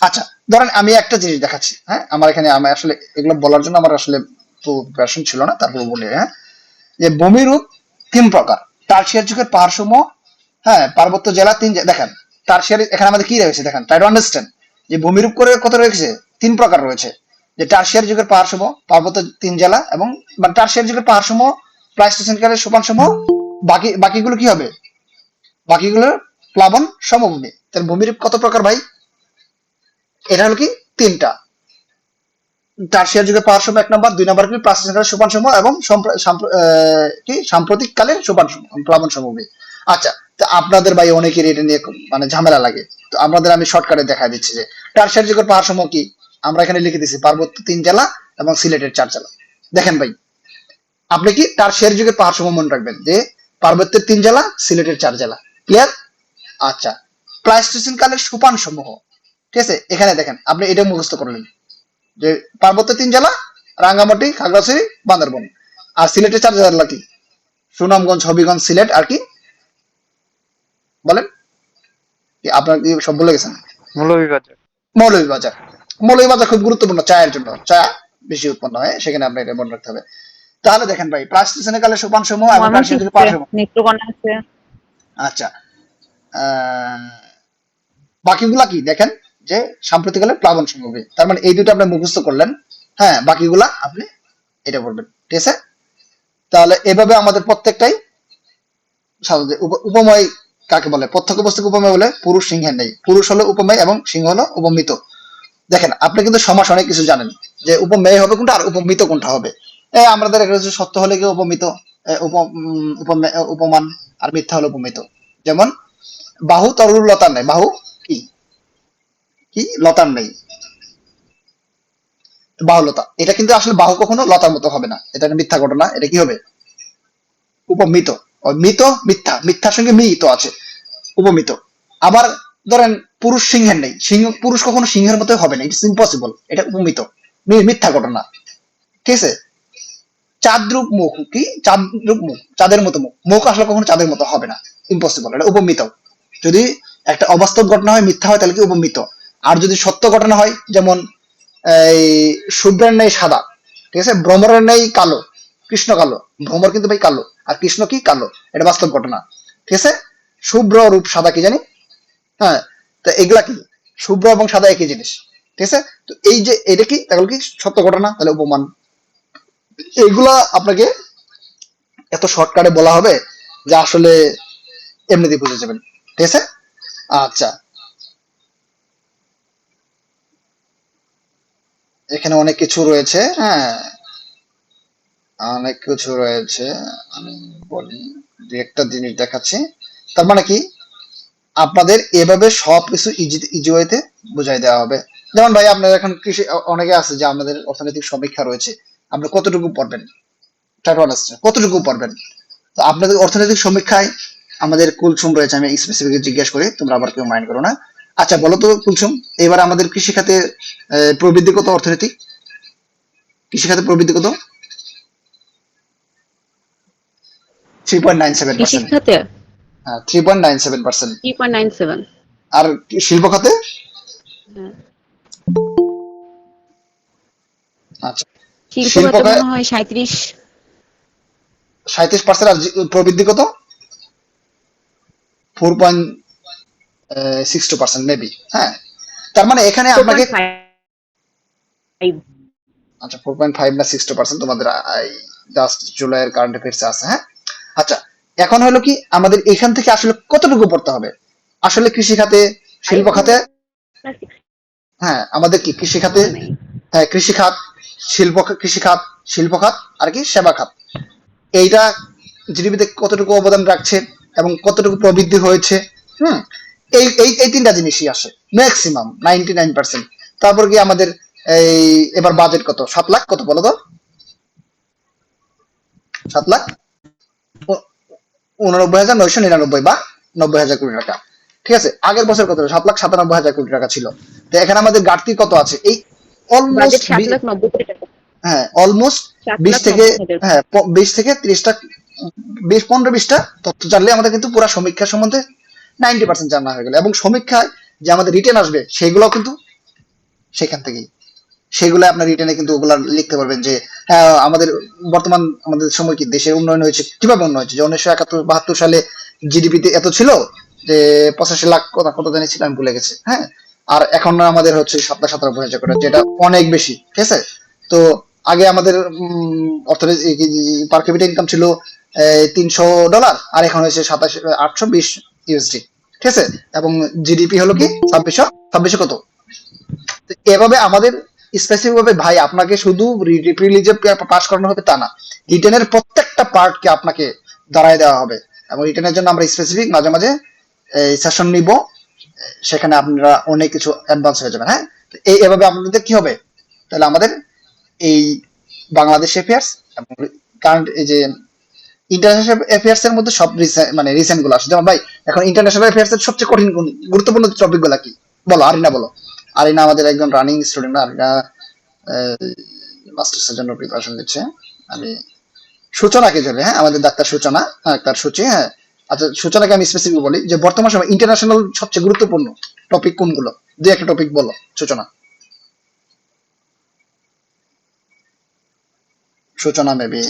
আচ্ছা ধরেন আমি একটা জিনিস দেখাচ্ছি, হ্যাঁ আমার এখানে আমি আসলে এগুলো বলার জন্য আমার আসলে প্রিপারেশন ছিল না, তারপর বলি। হ্যাঁ, যে ভূমিরূপ 3 প্রকার। টারশিয়ার যুগের পাহাড়সমূহ, হ্যাঁ পার্বত্য জেলা 3, দেখেন টারশিয়ারি এখানে আমাদের কি রয়েছে দেখেন, ট্রাই টু আন্ডারস্ট্যান্ড যে ভূমিরূপ করে কত রয়েছে, 3 প্রকার রয়েছে। যে টারশিয়ার যুগের পাহাড়সমূহ, পার্বত্য 3 জেলা, এবং মানে টারশিয়ার যুগের পাহাড়সমূহ, প্লাইস্টোসিন কালের সোপানসমূহ, বাকিগুলো কি হবে, বাকিগুলো প্লাবন সমভূমি। তার ভূমিরূপ কত প্রকার ভাই, এটা হলো কি 3টা। টারশিয়ার যুগের পাহাড়সমূহ 1 নম্বর, 2 নম্বর কি প্লাইস্টোসিন কালের সোপানসমূহ, এবং কি সাম্প্রতিক কালের সোপানসমূহ, প্লাবন সমভূমি। আচ্ছা, তো আপনাদের ভাই অনেকের এটা নিয়ে মানে ঝামেলা লাগে, তো আপনাদের আমি শর্টকাটে দেখা দিচ্ছি যে টারশিয়ার যুগের পাহাড়সমূহ কি, আমরা এখানে লিখে দিচ্ছি পার্বত্য 3 জেলা এবং সিলেটের 4 জেলা। দেখেন ভাই আপনি কি টারশিয়ার যুগের পাহাড়সমূহ মনে রাখবেন যে পার্বত্যের 3 জেলা, সিলেটের 4 জেলা, ক্লিয়ার? আচ্ছা, প্লাইস্টোসিন কালের সোপান সমূহ, ঠিক আছে? এখানে দেখেন আপনি এটা মুখস্থ করলেন যে পার্বত্য 3 জেলা, রাঙ্গামাটি, খাগড়াছড়ি, বান্দরবন। আর সিলেটের 4 জেলা কি, সুনামগঞ্জ, হবিগঞ্জ, সিলেট, আর কি বলেন, কি আপনার কি সব বলে গেছেন? মৌলভীবাজার। মৌলভীবাজার। মৌলভীবাজার খুব গুরুত্বপূর্ণ চায়ের জন্য, চা বেশি উৎপন্ন হয় সেখানে, আপনার এটা মনে রাখতে হবে। তাহলে দেখেন ভাই প্লাইস্টোসিন কালের সোপান সমূহ এবং টারশিয়ার যুগের পাহাড়সমূহ, নেত্রকোনা আছে। আচ্ছা, বাকিগুলা কি দেখেন যে সাম্প্রতিককালে প্লাবন সম্ভব, তার মানে এই দুটো আপনি মুখস্থ করলেন। হ্যাঁ, বাকিগুলা আপনি এটা বলবেন, ঠিক আছে? তাহলে এভাবে আমাদের প্রত্যেকটাই সাজাতে উপময় কাকে বলে, প্রত্যক্ষ বস্তুকে উপময় বলে, পুরুষ সিংহের নেই, পুরুষ হলো উপমেয় এবং সিংহ হলো উপমিত। দেখেন আপনি কিন্তু সমাস অনেক কিছু জানেন যে উপমেয় হবে কোনটা আর উপমিত কোনটা হবে। আমাদের একটা হচ্ছে সত্য হলে কি উপমিত, উপমান, আর মিথ্যা হলো উপমিত। যেমন বাহু তরুর লতার নেই, বাহু কি কি লতার নেই, বাহুলতা, এটা কিন্তু আসলে বাহু কখনো লতার মতো হবে না, এটা একটা মিথ্যা ঘটনা, এটা কি হবে উপমিত। ওই মিত মিথ্যা, মিথ্যার সঙ্গে মিত আছে, উপমিত। আবার ধরেন পুরুষ সিংহের নেই, সিংহ পুরুষ কখনো সিংহের মতো হবে না, ইটস ইম্পসিবল, এটা উপমিত, মিথ্যা ঘটনা, ঠিক আছে? চাঁদরূপ মুখ কি, চাঁদরূপ মুখ, চাঁদের মতো মুখ, মুখ আসলে কখনো চাঁদের মতো হবে না, ইম্পসিবল, এটা উপমিত। যদি একটা অবাস্তব ঘটনা হয়, মিথ্যা হয়, তাহলে কি উপমিত। আর যদি সত্য ঘটনা হয়, যেমন এই শুভ্রের নেই সাদা, ঠিক আছে, ভ্রমরের নেই কালো, কৃষ্ণ কালো, ভ্রমর কিন্তু ভাই কালো, আর কৃষ্ণ কি কালো, এটা বাস্তব ঘটনা, ঠিক আছে? শুভ্র রূপ সাদা কি জানি, হ্যাঁ, তো এগুলা কি, শুভ্র এবং সাদা একই জিনিস, ঠিক আছে? তো এই যে এটা কি, তাহলে কি সত্য ঘটনা, তাহলে উপমান। এইগুলা আপনাকে এত শর্টকাটে বলা হবে যে আসলে এমনিতেই বুঝে যাবেন, ঠিক আছে? আচ্ছা, এখানে অনেক কিছু রয়েছে, হ্যাঁ, অনেক কিছু রয়েছে, আমি বলি, দু একটা জিনিস দেখাচ্ছি। তার মানে কি, আপনাদের এভাবে সবকিছু ইজি ইজি ওয়েতে বুঝাই দেওয়া হবে। যেমন ভাই আপনার এখন কৃষি, অনেকে আছে যে আমাদের অর্থনৈতিক সমীক্ষা রয়েছে, আপনি কতটুকু পড়বেন, কতটুকু পড়বেন? তো আপনাদের অর্থনৈতিক সমীক্ষায় আমাদের কুলসুম রয়েছে, আমি স্পেসিফিক জিজ্ঞেস করি, তোমরা আবার কেউ মাইন্ড করো না। আচ্ছা বলো তো কুলসুম, এবার আমাদের কৃষি খাতে প্রবৃদ্ধি কত, অর্থনীতি কৃষি খাতে প্রবৃদ্ধি কত? কৃষি 3.97%। খাতে হ্যাঁ, 3.97%। 3.97। আর শিল্প খাতে? আচ্ছা, শিল্প শিল্প খাতে খাতে মনে হয় 37। 37%। আর প্রবৃদ্ধি কত? 4.62% মেবি, হ্যাঁ। তার মানে এখানে আপনাকে, 4.5। আচ্ছা 4.5 না 60% তোমাদের জাস্ট জুলাইয়ের কারেন্ট অ্যাফেয়ার্স আছে, হ্যাঁ। আচ্ছা, এখন হলো কি, আমাদের এখান থেকে আসলে কতটুকু পড়তে হবে আসলে কৃষি খাতে, শিল্প খাতে, হ্যাঁ আমাদের কি কৃষি খাতে, মনে নাই। হ্যাঁ কৃষি খাত, কৃষি খাত, শিল্প খাত, আর কি সেবা খাত, এইটা জিডিপিতে কতটুকু অবদান রাখছে এবং কতটুকু প্রবৃদ্ধি হয়েছে, হুম, এই এই এই তিনটা জিনিসই আসে ম্যাক্সিমাম 99%। তারপর কি আমাদের এই এবার বাজেট কত, 7 লাখ কত বলো তো, 7,89,999 বা 90,000 কোটি টাকা, ঠিক আছে? আগের বছর কত, 7,97,000 কোটি টাকা ছিল। তো এখানে আমাদের ঘাটতি কত আছে, এই বাজেট অলমোস্ট, 7,90,000 কোটি টাকা। হ্যাঁ অলমোস্ট 20 থেকে, 7,90,000। হ্যাঁ 20 থেকে 30টা, 15-20টা তথ্য জানলে আমাদের কিন্তু পুরো সমীক্ষা সম্বন্ধে 90% জানা হয়ে গেল। এবং সমীক্ষায় যে আমাদের রিটেন আসবে সেগুলো কিন্তু সেখান থেকেই, সেগুলো আপনার রিটেনে কিন্তু ওগুলা লিখতে পারবেন যে হ্যাঁ আমাদের বর্তমান আমাদের সময় কি দেশের উন্নয়ন হয়েছে, কিভাবে উন্নয়ন হয়েছে, যে 1971-72 সালে জিডিপিতে এত ছিল যে 85 লাখ কত কত জানি ছিল, আমি ভুলে গেছি, হ্যাঁ। আর এখন আমাদের হচ্ছে 7,97,000 কোটি, যেটা অনেক বেশি, ঠিক আছে? তো আগে আমাদের অর্থনীতি পার ক্যাপিটা ইনকাম ছিল $300, আর এখন হয়েছে 820 USD, ঠিক আছে? এবং জিডিপি হলো কি 2600 কত। তো এভাবে আমাদের স্পেসিফিক ভাবে ভাই আপনাকে শুধু প্রিলিজে পাস করানো হবে তা না, রিটেনের প্রত্যেকটা পার্টকে আপনাকে ধরায় দেওয়া হবে। এবং রিটেনের জন্য আমরা স্পেসিফিক মাঝে মাঝে সেশন নিব, সেখানে আপনারা অনেক কিছু অ্যাডভান্স হয়ে যাবেন, হ্যাঁ। তো এভাবে আপনাদের কি হবে, তাহলে আমাদের এই বাংলাদেশ অ্যাফেয়ার্স এবং কারেন্ট এই যে ইন্টারন্যাশনাল অ্যাফেয়ার্স এর মধ্যে সব মানে রিসেন্ট গুলো আসে। যেমন ভাই এখন ইন্টারন্যাশনাল অ্যাফেয়ার্স এর সবচেয়ে কঠিন গুরুত্বপূর্ণ টপিক গুলা কি বলো, আরিনা বলো। আরিনা আমাদের একজন রানিং স্টুডেন্ট, আরিনা মাস্টার্স এর জন্য প্রিপারেশন নিচ্ছে। আমি সূচনাকে যাবে, হ্যাঁ আমাদের ডাক্তার সূচনা, হ্যাঁ তার সূচি, হ্যাঁ। আচ্ছা সূচনাকে আমি স্পেসিফিক বলি যে বর্তমান সময় ইন্টারন্যাশনাল সবচেয়ে গুরুত্বপূর্ণ টপিক কোনগুলো, দুই একটা টপিক বলো সূচনা। সূচনা মেবি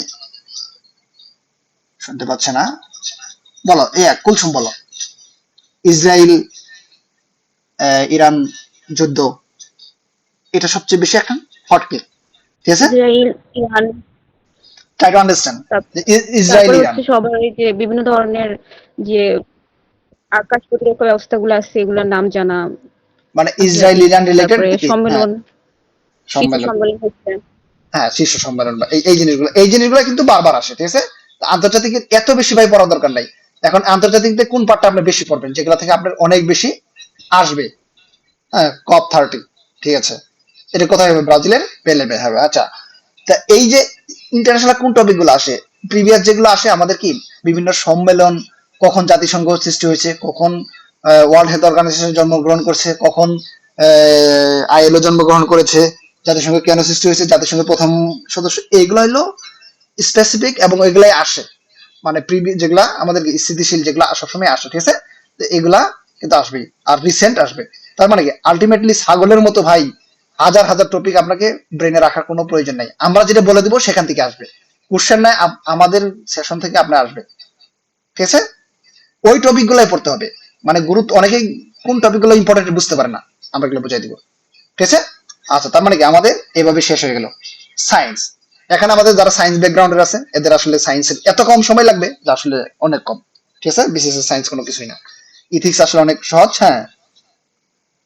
শুনতে পাচ্ছে না, বলো কুলসুম বলো। ইসরায়েল ইরান যুদ্ধ, এটা সবচেয়ে বেশি এখন হটকে, ঠিক আছে? Israel, Iran, try to understand Israel তারপরে ইরান, হচ্ছে সবার এই যে বিভিন্ন ধরনের যে আকাশ প্রতিরক্ষা ব্যবস্থাগুলো আছে এগুলোর নাম জানা, মানে ইসরায়েল ইরান রিলেটেড তারপরে সম্মেলন, শীর্ষ সম্মেলন, সম্মেলন হচ্ছে। হ্যাঁ শীর্ষ সম্মেলন বা এই জিনিসগুলো কিন্তু বারবার আসে, ঠিক আছে? তো আন্তর্জাতিক এত বেশি ভাই পড়ার দরকার নাই। এখন আন্তর্জাতিক কোন পার্টটা আপনি বেশি পড়বেন, যেগুলো থেকে আপনার অনেক বেশি আসবে? হ্যাঁ, কপ 30, ঠিক আছে? এটা কোথায় হবে? ব্রাজিলের পেলেবে হবে। আচ্ছা, তা এই যে ইন্টারন্যাশনাল কোন টপিক গুলো আসে, প্রিভিয়াস যেগুলো আসে আমাদের কি বিভিন্ন সম্মেলন, কখন জাতিসংঘ সৃষ্টি হয়েছে, কখন ওয়ার্ল্ড হেলথ অর্গানাইজেশন জন্মগ্রহণ করছে, কখন আইএলও জন্মগ্রহণ করেছে, জাতিসংঘ কেন সৃষ্টি হয়েছে, জাতিসংঘের প্রথম সদস্য, এইগুলো হলো স্পেসিফিক এবং এগুলাই আসে, মানে যেগুলা আমাদের স্থিতিশীল যেগুলা সবসময় আসে, ঠিক আছে? তো এগুলা কিন্তু আসবেই, আর রিসেন্ট আসবে। তার মানে কি আলটিমেটলি ছাগলের মতো ভাই হাজার হাজার টপিক আপনাকে ব্রেনে রাখার কোনো প্রয়োজন নাই, আমরা যেটা বলে দিব সেখান থেকে আসবে, কোশ্চেন নাই আমাদের সেশন থেকে আপনার আসবে, ঠিক আছে? ওই টপিক গুলাই পড়তে হবে, মানে গুরুত্ব অনেকেই কোন টপিক গুলো ইম্পর্টেন্ট বুঝতে পারে না, আমরা এগুলো বুঝাই দিব, ঠিক আছে? আচ্ছা, তার মানে কি আমাদের এভাবে শেষ হয়ে গেল সায়েন্স। এখানে আমাদের যারা সায়েন্স ব্যাকগ্রাউন্ডের আছে এদের আসলে সায়েন্সের এত কম সময় লাগবে যে আসলে অনেক কম, ঠিক আছে? বিসিএস সায়েন্স কোনো কিছুই না, ইথিক্স আসলে অনেক সহজ, হ্যাঁ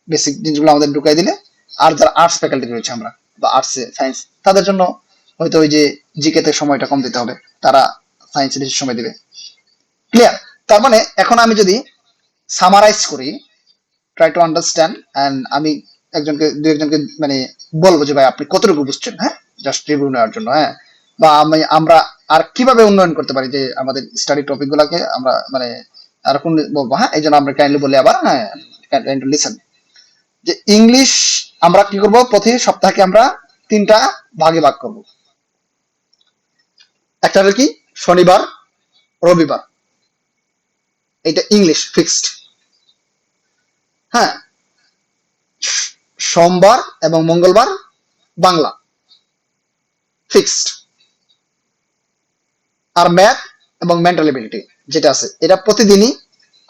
বেসিক জিনিসগুলো আমাদের ঢুকাই দিলে। আর যারা আর্টস ফ্যাকাল্টি রয়েছে আমরা বা আর্টস সায়েন্স, তাদের জন্য হয়তো ওই যে জিকে তে সময়টা কম দিতে হবে, তারা সায়েন্সে বেশি সময় দিবে। ক্লিয়ার? তার মানে এখন আমি যদি সামারাইজ করি, ট্রাই টু আন্ডারস্ট্যান্ড, এন্ড আমি দুই একজনকে মানে বলবো যে ভাই আপনি কতটুকু বুঝছেন, হ্যাঁ জাস্ট রিভিউ নেওয়ার জন্য, হ্যাঁ, বা আমরা আর কিভাবে উন্নয়ন করতে পারি যে আমাদের স্টাডি টপিক গুলাকে আমরা মানে আর কোন বলবো, হ্যাঁ এই জন্য আমরা কাইন্ডলি বলি আবার, হ্যাঁ লিসেন, যে ইংলিশ আমরা কি করব, প্রতি সপ্তাহে আমরা 3টা ভাগে ভাগ করব। একটা হলো কি শনিবার রবিবার, এটা ইংলিশ ফিক্সড, হ্যাঁ, সোমবার এবং মঙ্গলবার বাংলা ফিক্সড, আর ম্যাথ এবং মেন্টাল এবিলিটি যেটা আছে এটা প্রতিদিনই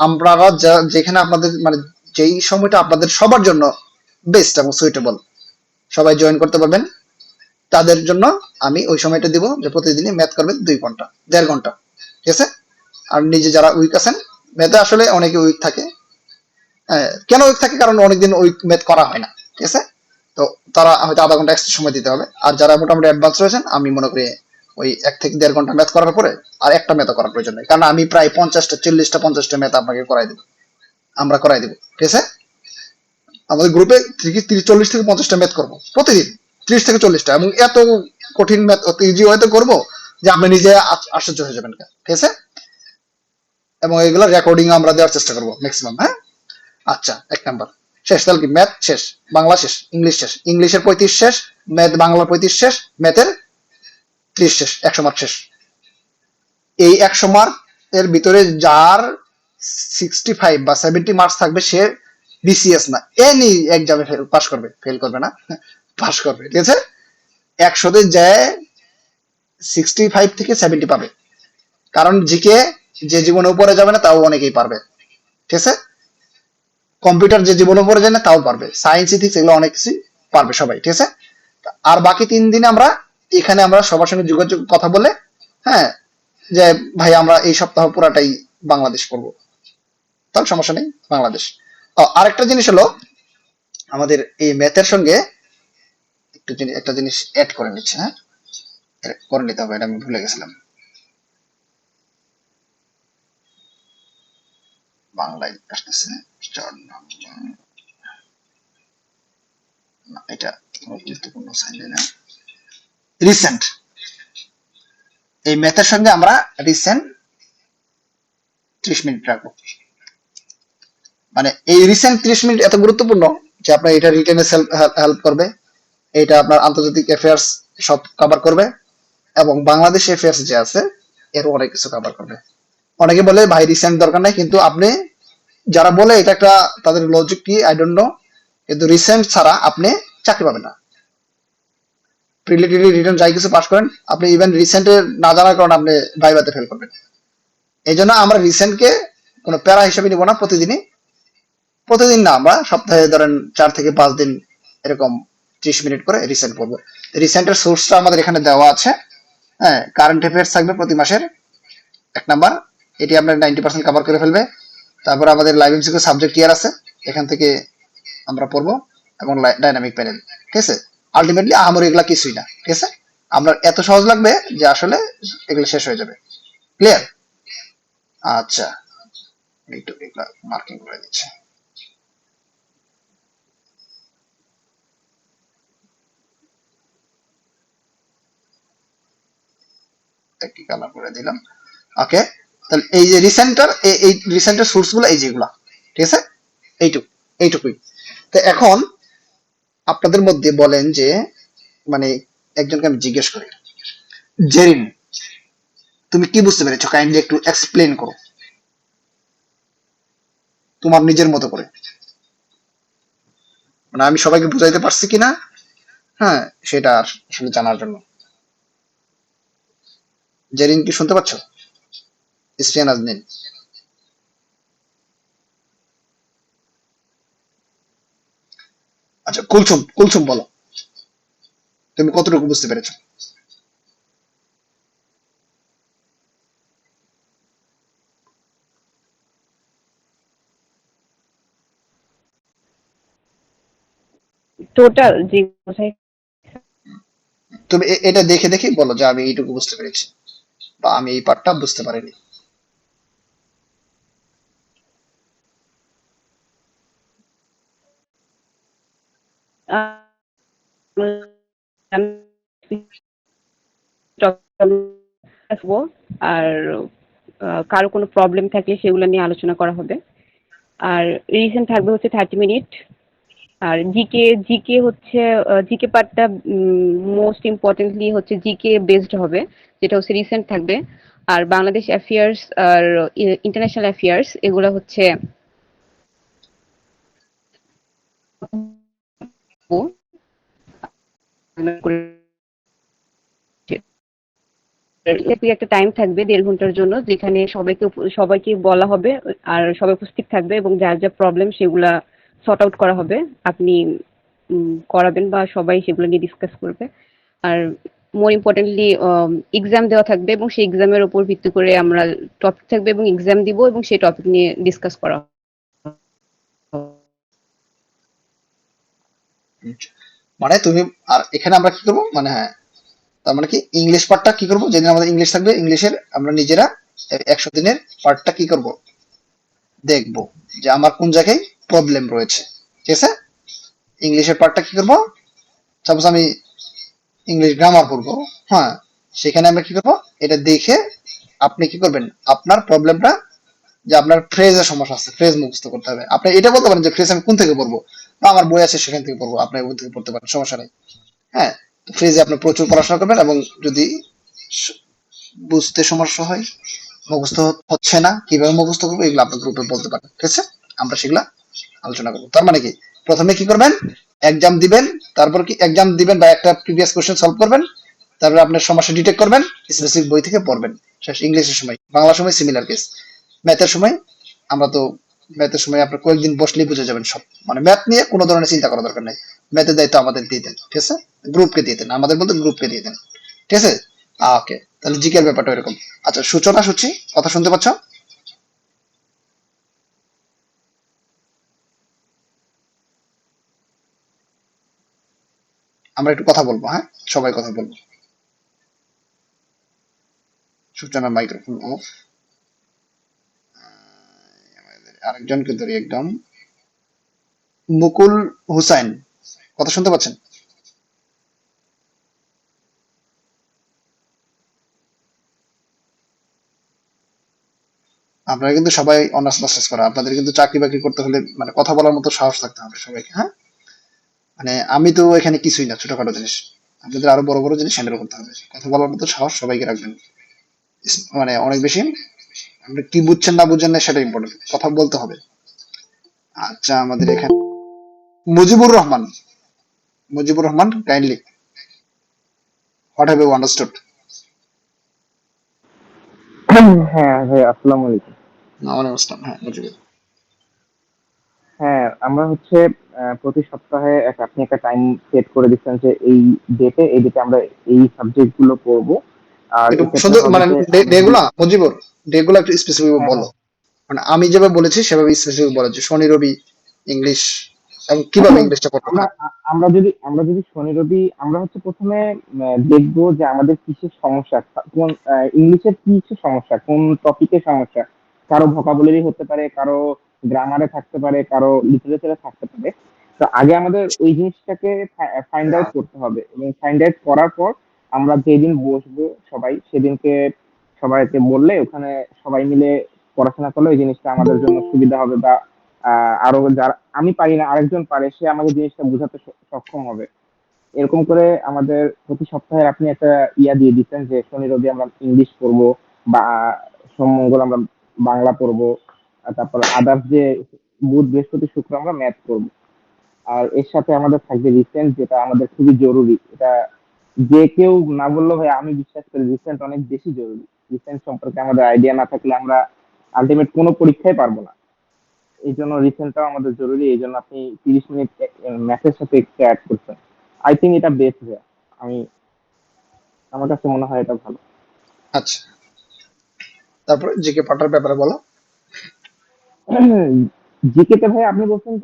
আপনারা যেখানে আপনাদের মানে যেই সময়টা আপনাদের সবার জন্য বেস্ট এবং সুইটেবল সবাই জয়েন করতে পারবেন, তাদের জন্য আমি ওই সময়টা দিব যে প্রতিদিনই ম্যাথ করবেন 2 ঘন্টা 1.5 ঘন্টা, ঠিক আছে? আর নিজে যারা উইক আছেন ম্যাথে, আসলে অনেকে উইক থাকে, কেন উইক থাকে, কারণ অনেকদিন উইক ম্যাথ করা হয় না, ঠিক আছে? তো তারা হয়তো আধা ঘন্টা এক্সট্রা সময় দিতে হবে। আর যারা মোটামুটি অ্যাডভান্স রয়েছেন, আমি মনে করি ওই 1 থেকে 1.5 ঘন্টা ম্যাথ করার পরে আর একটা ম্যাথ করার প্রয়োজন নেই, কারণ আমি প্রায় 50টা ম্যাথ আপনাকে করাই দেবো, আমরা করাই দেবো, ঠিক আছে? আমাদের গ্রুপে 40 থেকে 50টা ম্যাথ করবো প্রতিদিন, 30 থেকে 40টা, এবং এত কঠিন ম্যাথ অত ইজি ওয়েতে করবো যে আপনি নিজে আশ্চর্য হয়ে যাবেন, ঠিক আছে? এবং এগুলো রেকর্ডিং আমরা দেওয়ার চেষ্টা করবো ম্যাক্সিমাম, হ্যাঁ? আচ্ছা, 1 নাম্বার শেষ, তাহলে কি ম্যাথ শেষ, বাংলা শেষ, ইংলিশ শেষ, ইংলিশের 35 শেষ, ম্যাথ বাংলার 35 শেষ, ম্যাথের 30 শেষ, 100 মার্ক শেষ। এই 100 মার্ক এর ভিতরে যার 65 বা 70 মার্কস থাকবে সে বিসিএস না এনি এক্সামে পাস করবে, ফেল করবে না, পাস করবে, ঠিক আছে? 100তে যায় 65 থেকে 70 পাবে, কারণ জিকে যে জীবনে উপরে যাবে না তাও অনেকেই পারবে, ঠিক আছে? কম্পিউটার যে জীবনে উপরে যায় না তাও পারবে, সায়েন্স ইথিক্স এগুলো অনেক কিছু পারবে সবাই, ঠিক আছে? আর বাকি 3 দিনে আমরা এখানে আমরা সবার সঙ্গে যোগাযোগ কথা বলে, হ্যাঁ, যে ভাই আমরা এই সপ্তাহ পুরাটাই বাংলাদেশ করবো, তাহলে সমস্যা নেই, বাংলাদেশ। আরেকটা জিনিস হলো আমাদের এই ম্যাথের সঙ্গে একটা জিনিস অ্যাড করে নিচ্ছে, হ্যাঁ করে নিতে হবে, এটা আমি ভুলে গেছিলাম, বাংলায় আসতেছে 4 নম্বর, না এটা গুরুত্বপূর্ণ সাইন না, রিসেন্ট। এই ম্যাথের সঙ্গে আমরা রিসেন্ট 30 মিনিট রাখবো, মানে এই রিসেন্ট 30 মিনিট এত গুরুত্বপূর্ণ যে আপনার এটা রিটেনে হেল্প করবে, এটা আপনার আন্তর্জাতিক অ্যাফেয়ার্স সব কভার করবে, এবং বাংলাদেশ অ্যাফেয়ার্স যে আছে এর অনেক কিছু কভার করবে। অনেকে বলে ভাই রিসেন্ট দরকার নাই, কিন্তু আপনি যারা বলে এটা একটা তাদের লজিক কি আই ডোন্ট নো, কিন্তু রিসেন্ট ছাড়া আপনি চাকরি পাবেন না, প্রিলিটিভলি রিটার্ন যাই কিছু পাস করেন আপনি ইভেন রিসেন্টে না জানার কারণে আপনি ভাইভাতে ফেল করবেন। এই জন্য আমরা রিসেন্টকে কোনো প্যারা হিসেবে নিব না, প্রতিদিনই প্রতিদিন না, আমরা সপ্তাহে ধরেন 4 থেকে 5 দিন এরকম 30 মিনিট করে রিসেন্ট করবো। রিসেন্টের সোর্সটা আমাদের এখানে দেওয়া আছে। হ্যাঁ, কারেন্ট অ্যাফেয়ার্স থাকবে প্রতি মাসের 1 নাম্বার, এটি আপনার 90% কভার করে ফেলবে। তারপর আমাদের লাইভ এমসিকিউ সাবজেক্ট ইয়ার আছে, এখান থেকে আমরা পড়বো, এবং ডাইনামিক প্যানেল। ঠিক আছে, আলটিমেটলি আমার এগুলা কিছুই না। ঠিক আছে, আপনার এত সহজ লাগবে যে আসলে এগুলো শেষ হয়ে যাবে। ক্লিয়ার? আচ্ছা, একটু এগুলা মার্কিং করে দিচ্ছি। একটি কালার করে দিলাম। ওকে, তাহলে এই যে রিসেন্টার, এই রিসেন্টার সোর্স গুলো এই যেগুলা, ঠিক আছে, এইটুকুই। তো এখন আপনাদের মধ্যে বলেন যে, মানে একজনকে আমি জিজ্ঞেস করি, জেরিন তুমি কি বুঝতে পেরেছো, কাইন্ডলি একটু এক্সপ্লেন করো তোমার নিজের মতো করে। মানে আমি সবাইকে বুঝাইতে পারছি কিনা, হ্যাঁ, সেটা আসলে জানার জন্য। জেরিন কি শুনতে পাচ্ছ? ইসফিয়ান আজমিন। আচ্ছা, কুলসুম, কুলসুম বলো তুমি কতটুকু বুঝতে পেরেছো। টোটাল যে বোঝাই তুমি এটা দেখে দেখে বলো যে আমি এইটুকু বুঝতে পেরেছি, বা আমি এই পার্টটা বুঝতে পারিনি। আসবো, আর কারো কোনো প্রবলেম থাকলে সেগুলো নিয়ে আলোচনা করা হবে। আর রিসেন্ট থাকবে হচ্ছে 30 মিনিট। আর জিকে জিকে হচ্ছে জিকে পার্টটা মোস্ট ইম্পর্টেন্টলি হচ্ছে জিকে বেসড হবে, যেটা হচ্ছে রিসেন্ট থাকবে। আর বাংলাদেশ অ্যাফেয়ার্স আর ইন্টারন্যাশনাল অ্যাফেয়ার্স এগুলো হচ্ছে একটা টাইম থাকবে 1.5 ঘন্টার জন্য, যেখানে সবাইকে বলা হবে, আর সবাই উপস্থিত থাকবে এবং যার যা প্রবলেম সেগুলা সর্ট আউট করা হবে। আপনি করাবেন বা সবাই সেগুলো নিয়ে ডিসকাস করবে। আর মোর ইম্পর্টেন্টলি এক্সাম দেওয়া থাকবে, এবং সেই এক্সামের উপর ভিত্তি করে আমরা টপিক থাকবে এবং এক্সাম দিব, এবং সেই টপিক নিয়ে ডিসকাস করা হবে। মানে তুমি, আর এখানে আমরা কি করবো, মানে হ্যাঁ, তার মানে কি ইংলিশ পার্টটা কি করবো, যেদিন আমাদের ইংলিশ থাকবে ইংলিশের আমরা নিজেরা 100 দিনের পার্টটা কি করব, দেখবো যে আমার কোন জায়গায় প্রবলেম রয়েছে। ঠিক আছে, ইংলিশের পার্টটা কি করবো, সাপোজ আমি ইংলিশ গ্রামার পড়বো, হ্যাঁ, সেখানে আমরা কি করবো, এটা দেখে আপনি কি করবেন, আপনার প্রবলেমটা, যে আপনার ফ্রেজের সমস্যা আছে, ফ্রেজ মুখস্থ করতে হবে। আপনি এটা বলতে পারেন যে ফ্রেজ আমি কোন থেকে পড়বো, বা আমার বই আছে সেখান থেকে পড়বো, আপনি ওই থেকে পড়তে পারেন, সমস্যা নেই। হ্যাঁ, ফ্রেজে আপনি প্রচুর পড়াশোনা করবেন, এবং যদি স- বুঝতে সমস্যা হয়, মুখস্থ হচ্ছে না, কিভাবে মুখস্থ করবো, এগুলো আপনার গ্রুপে বলতে পারেন। ঠিক আছে, আমরা সেগুলা আলোচনা করবো। তার মানে কি, প্রথমে কি করবেন, এক্সাম দিবেন, তারপর কি এক্সাম দিবেন বা একটা প্রিভিয়াস কোশ্চেন সলভ করবেন, তারপর আপনার সমস্যা ডিটেক্ট করবেন, স্পেসিফিক বই থেকে পড়বেন। শেষ। ইংলিশের সময়, বাংলার সময় সিমিলার কেস। ম্যাথের সময় আমরা তো, ম্যাথের সময় আপনার কয়েকদিন বসলেই বুঝে যাবেন সব, মানে ম্যাথ নিয়ে কোনো ধরনের চিন্তা করা দরকার নেই। ম্যাথের দায়িত্ব আমাদের দিয়ে দেন। ঠিক আছে, গ্রুপকে দিয়ে দেন, আমাদের বলতে গ্রুপকে দিয়ে দেন। ঠিক আছে, ওকে, তাহলে জিকের ব্যাপারটা এরকম। আচ্ছা, সূচনা সূচি কথা শুনতে পাচ্ছ? আমরা একটু কথা বলবো, হ্যাঁ, সবাই কথা বলবো। সূচনা মাইক্রোফোন অফ। আরেকজনকে ধরি একদম, মুকুল হুসাইন, কথা শুনতে পাচ্ছেন? আপনারা কিন্তু সবাই অনার্স মাস্টার্স করা, আপনাদের কিন্তু চাকরি বাকরি করতে হলে মানে কথা বলার মতো সাহস থাকতে হবে সবাইকে, হ্যাঁ। মানে আমি তো এখানে কিছুই না, ছোটখাটো জিনিস। আপনাদের আরো বড় বড় জিনিস হ্যান্ডেল করতে হবে, কথা বলার মতো সাহস সবাইকে রাখবেন। মানে অনেক বেশি, আপনি কি বুঝছেন না বুঝছেন না সেটা ইম্পর্টেন্ট, কথা বলতে হবে। আচ্ছা, আমাদের এখানে Mujibur Rahman, Mujibur Rahman, kindly what have you understood? হ্যাঁ ভাই, আসসালামু আলাইকুম। আমার অবস্থান, হ্যাঁ মুজিবুর। হ্যাঁ, আমরা হচ্ছে প্রতি সপ্তাহে আপনি একটা টাইম সেট করে দিচ্ছেন যে এই ডেটে আমরা এই সাবজেক্ট গুলো পড়বো। আর একটু এক্ষেত্রে সুন্দর হবে মানে যে ডে গুলা মুজিবুর, ডে গুলা একটু স্পেসিফিক হ্যাঁ বলো। হ্যাঁ মানে আমি যেভাবে বলেছি সেভাবে স্পেসিফিক বলো যে শনি রবি ইংলিশ, এবং কিভাবে ইংলিশটা করবো। আমরা হ্যাঁ, আমরা যদি শনি রবি আমরা হচ্ছে প্রথমে দেখবো যে আমাদের কিসের সমস্যা, কোন ইংলিশের কিসের সমস্যা, কোন টপিকের সমস্যা। কারো ভোকাবুলারি হতে পারে, কারো গ্রামারে থাকতে পারে, কারো লিটারেচারে থাকতে পারে। তো আগে আমাদের ওই জিনিসটাকে ফাইন্ড আউট করতে হবে, এবং ফাইন্ড আউট করার পর আমরা যেদিন বসবো সবাই সেদিনকে সবাইকে বললে ওখানে সবাই মিলে পড়াশোনা করলে ওই জিনিসটা আমাদের জন্য সুবিধা হবে, বা আরো যারা আমি পারি না আরেকজন পারে সে আমাকে জিনিসটা বোঝাতে সক্ষম হবে। এরকম করে আমাদের প্রতি সপ্তাহে আপনি একটা দিয়ে দিচ্ছেন যে শনি রবি আমরা ইংলিশ পড়বো, বা সোম মঙ্গল আমরা বাংলা পড়বো, আর তারপর আদার্স যে বুধ বৃহস্পতি শুক্র আমরা ম্যাথ পড়বো। আর এর সাথে আমাদের থাকবে রিসেন্ট, যেটা আমাদের খুবই জরুরি। এটা যে কেউ না বললেও ভাই আমি বিশ্বাস করি রিসেন্ট অনেক বেশি জরুরি। রিসেন্ট সম্পর্কে আমাদের আইডিয়া না থাকলে আমরা আলটিমেট কোনো পরীক্ষায় পারবো না। এই জন্য রিসেন্টটাও আমাদের জরুরি। এই জন্য আপনি 30 মিনিট ম্যাথের সাথে এক্সট্রা অ্যাড করছেন। আই থিঙ্ক এটা বেস্ট হবে। আমি আমার কাছে মনে হয় এটা ভালো। আচ্ছা, তারপরে জিকে পাঠার ব্যাপারে বলো। জিকেতে ভাই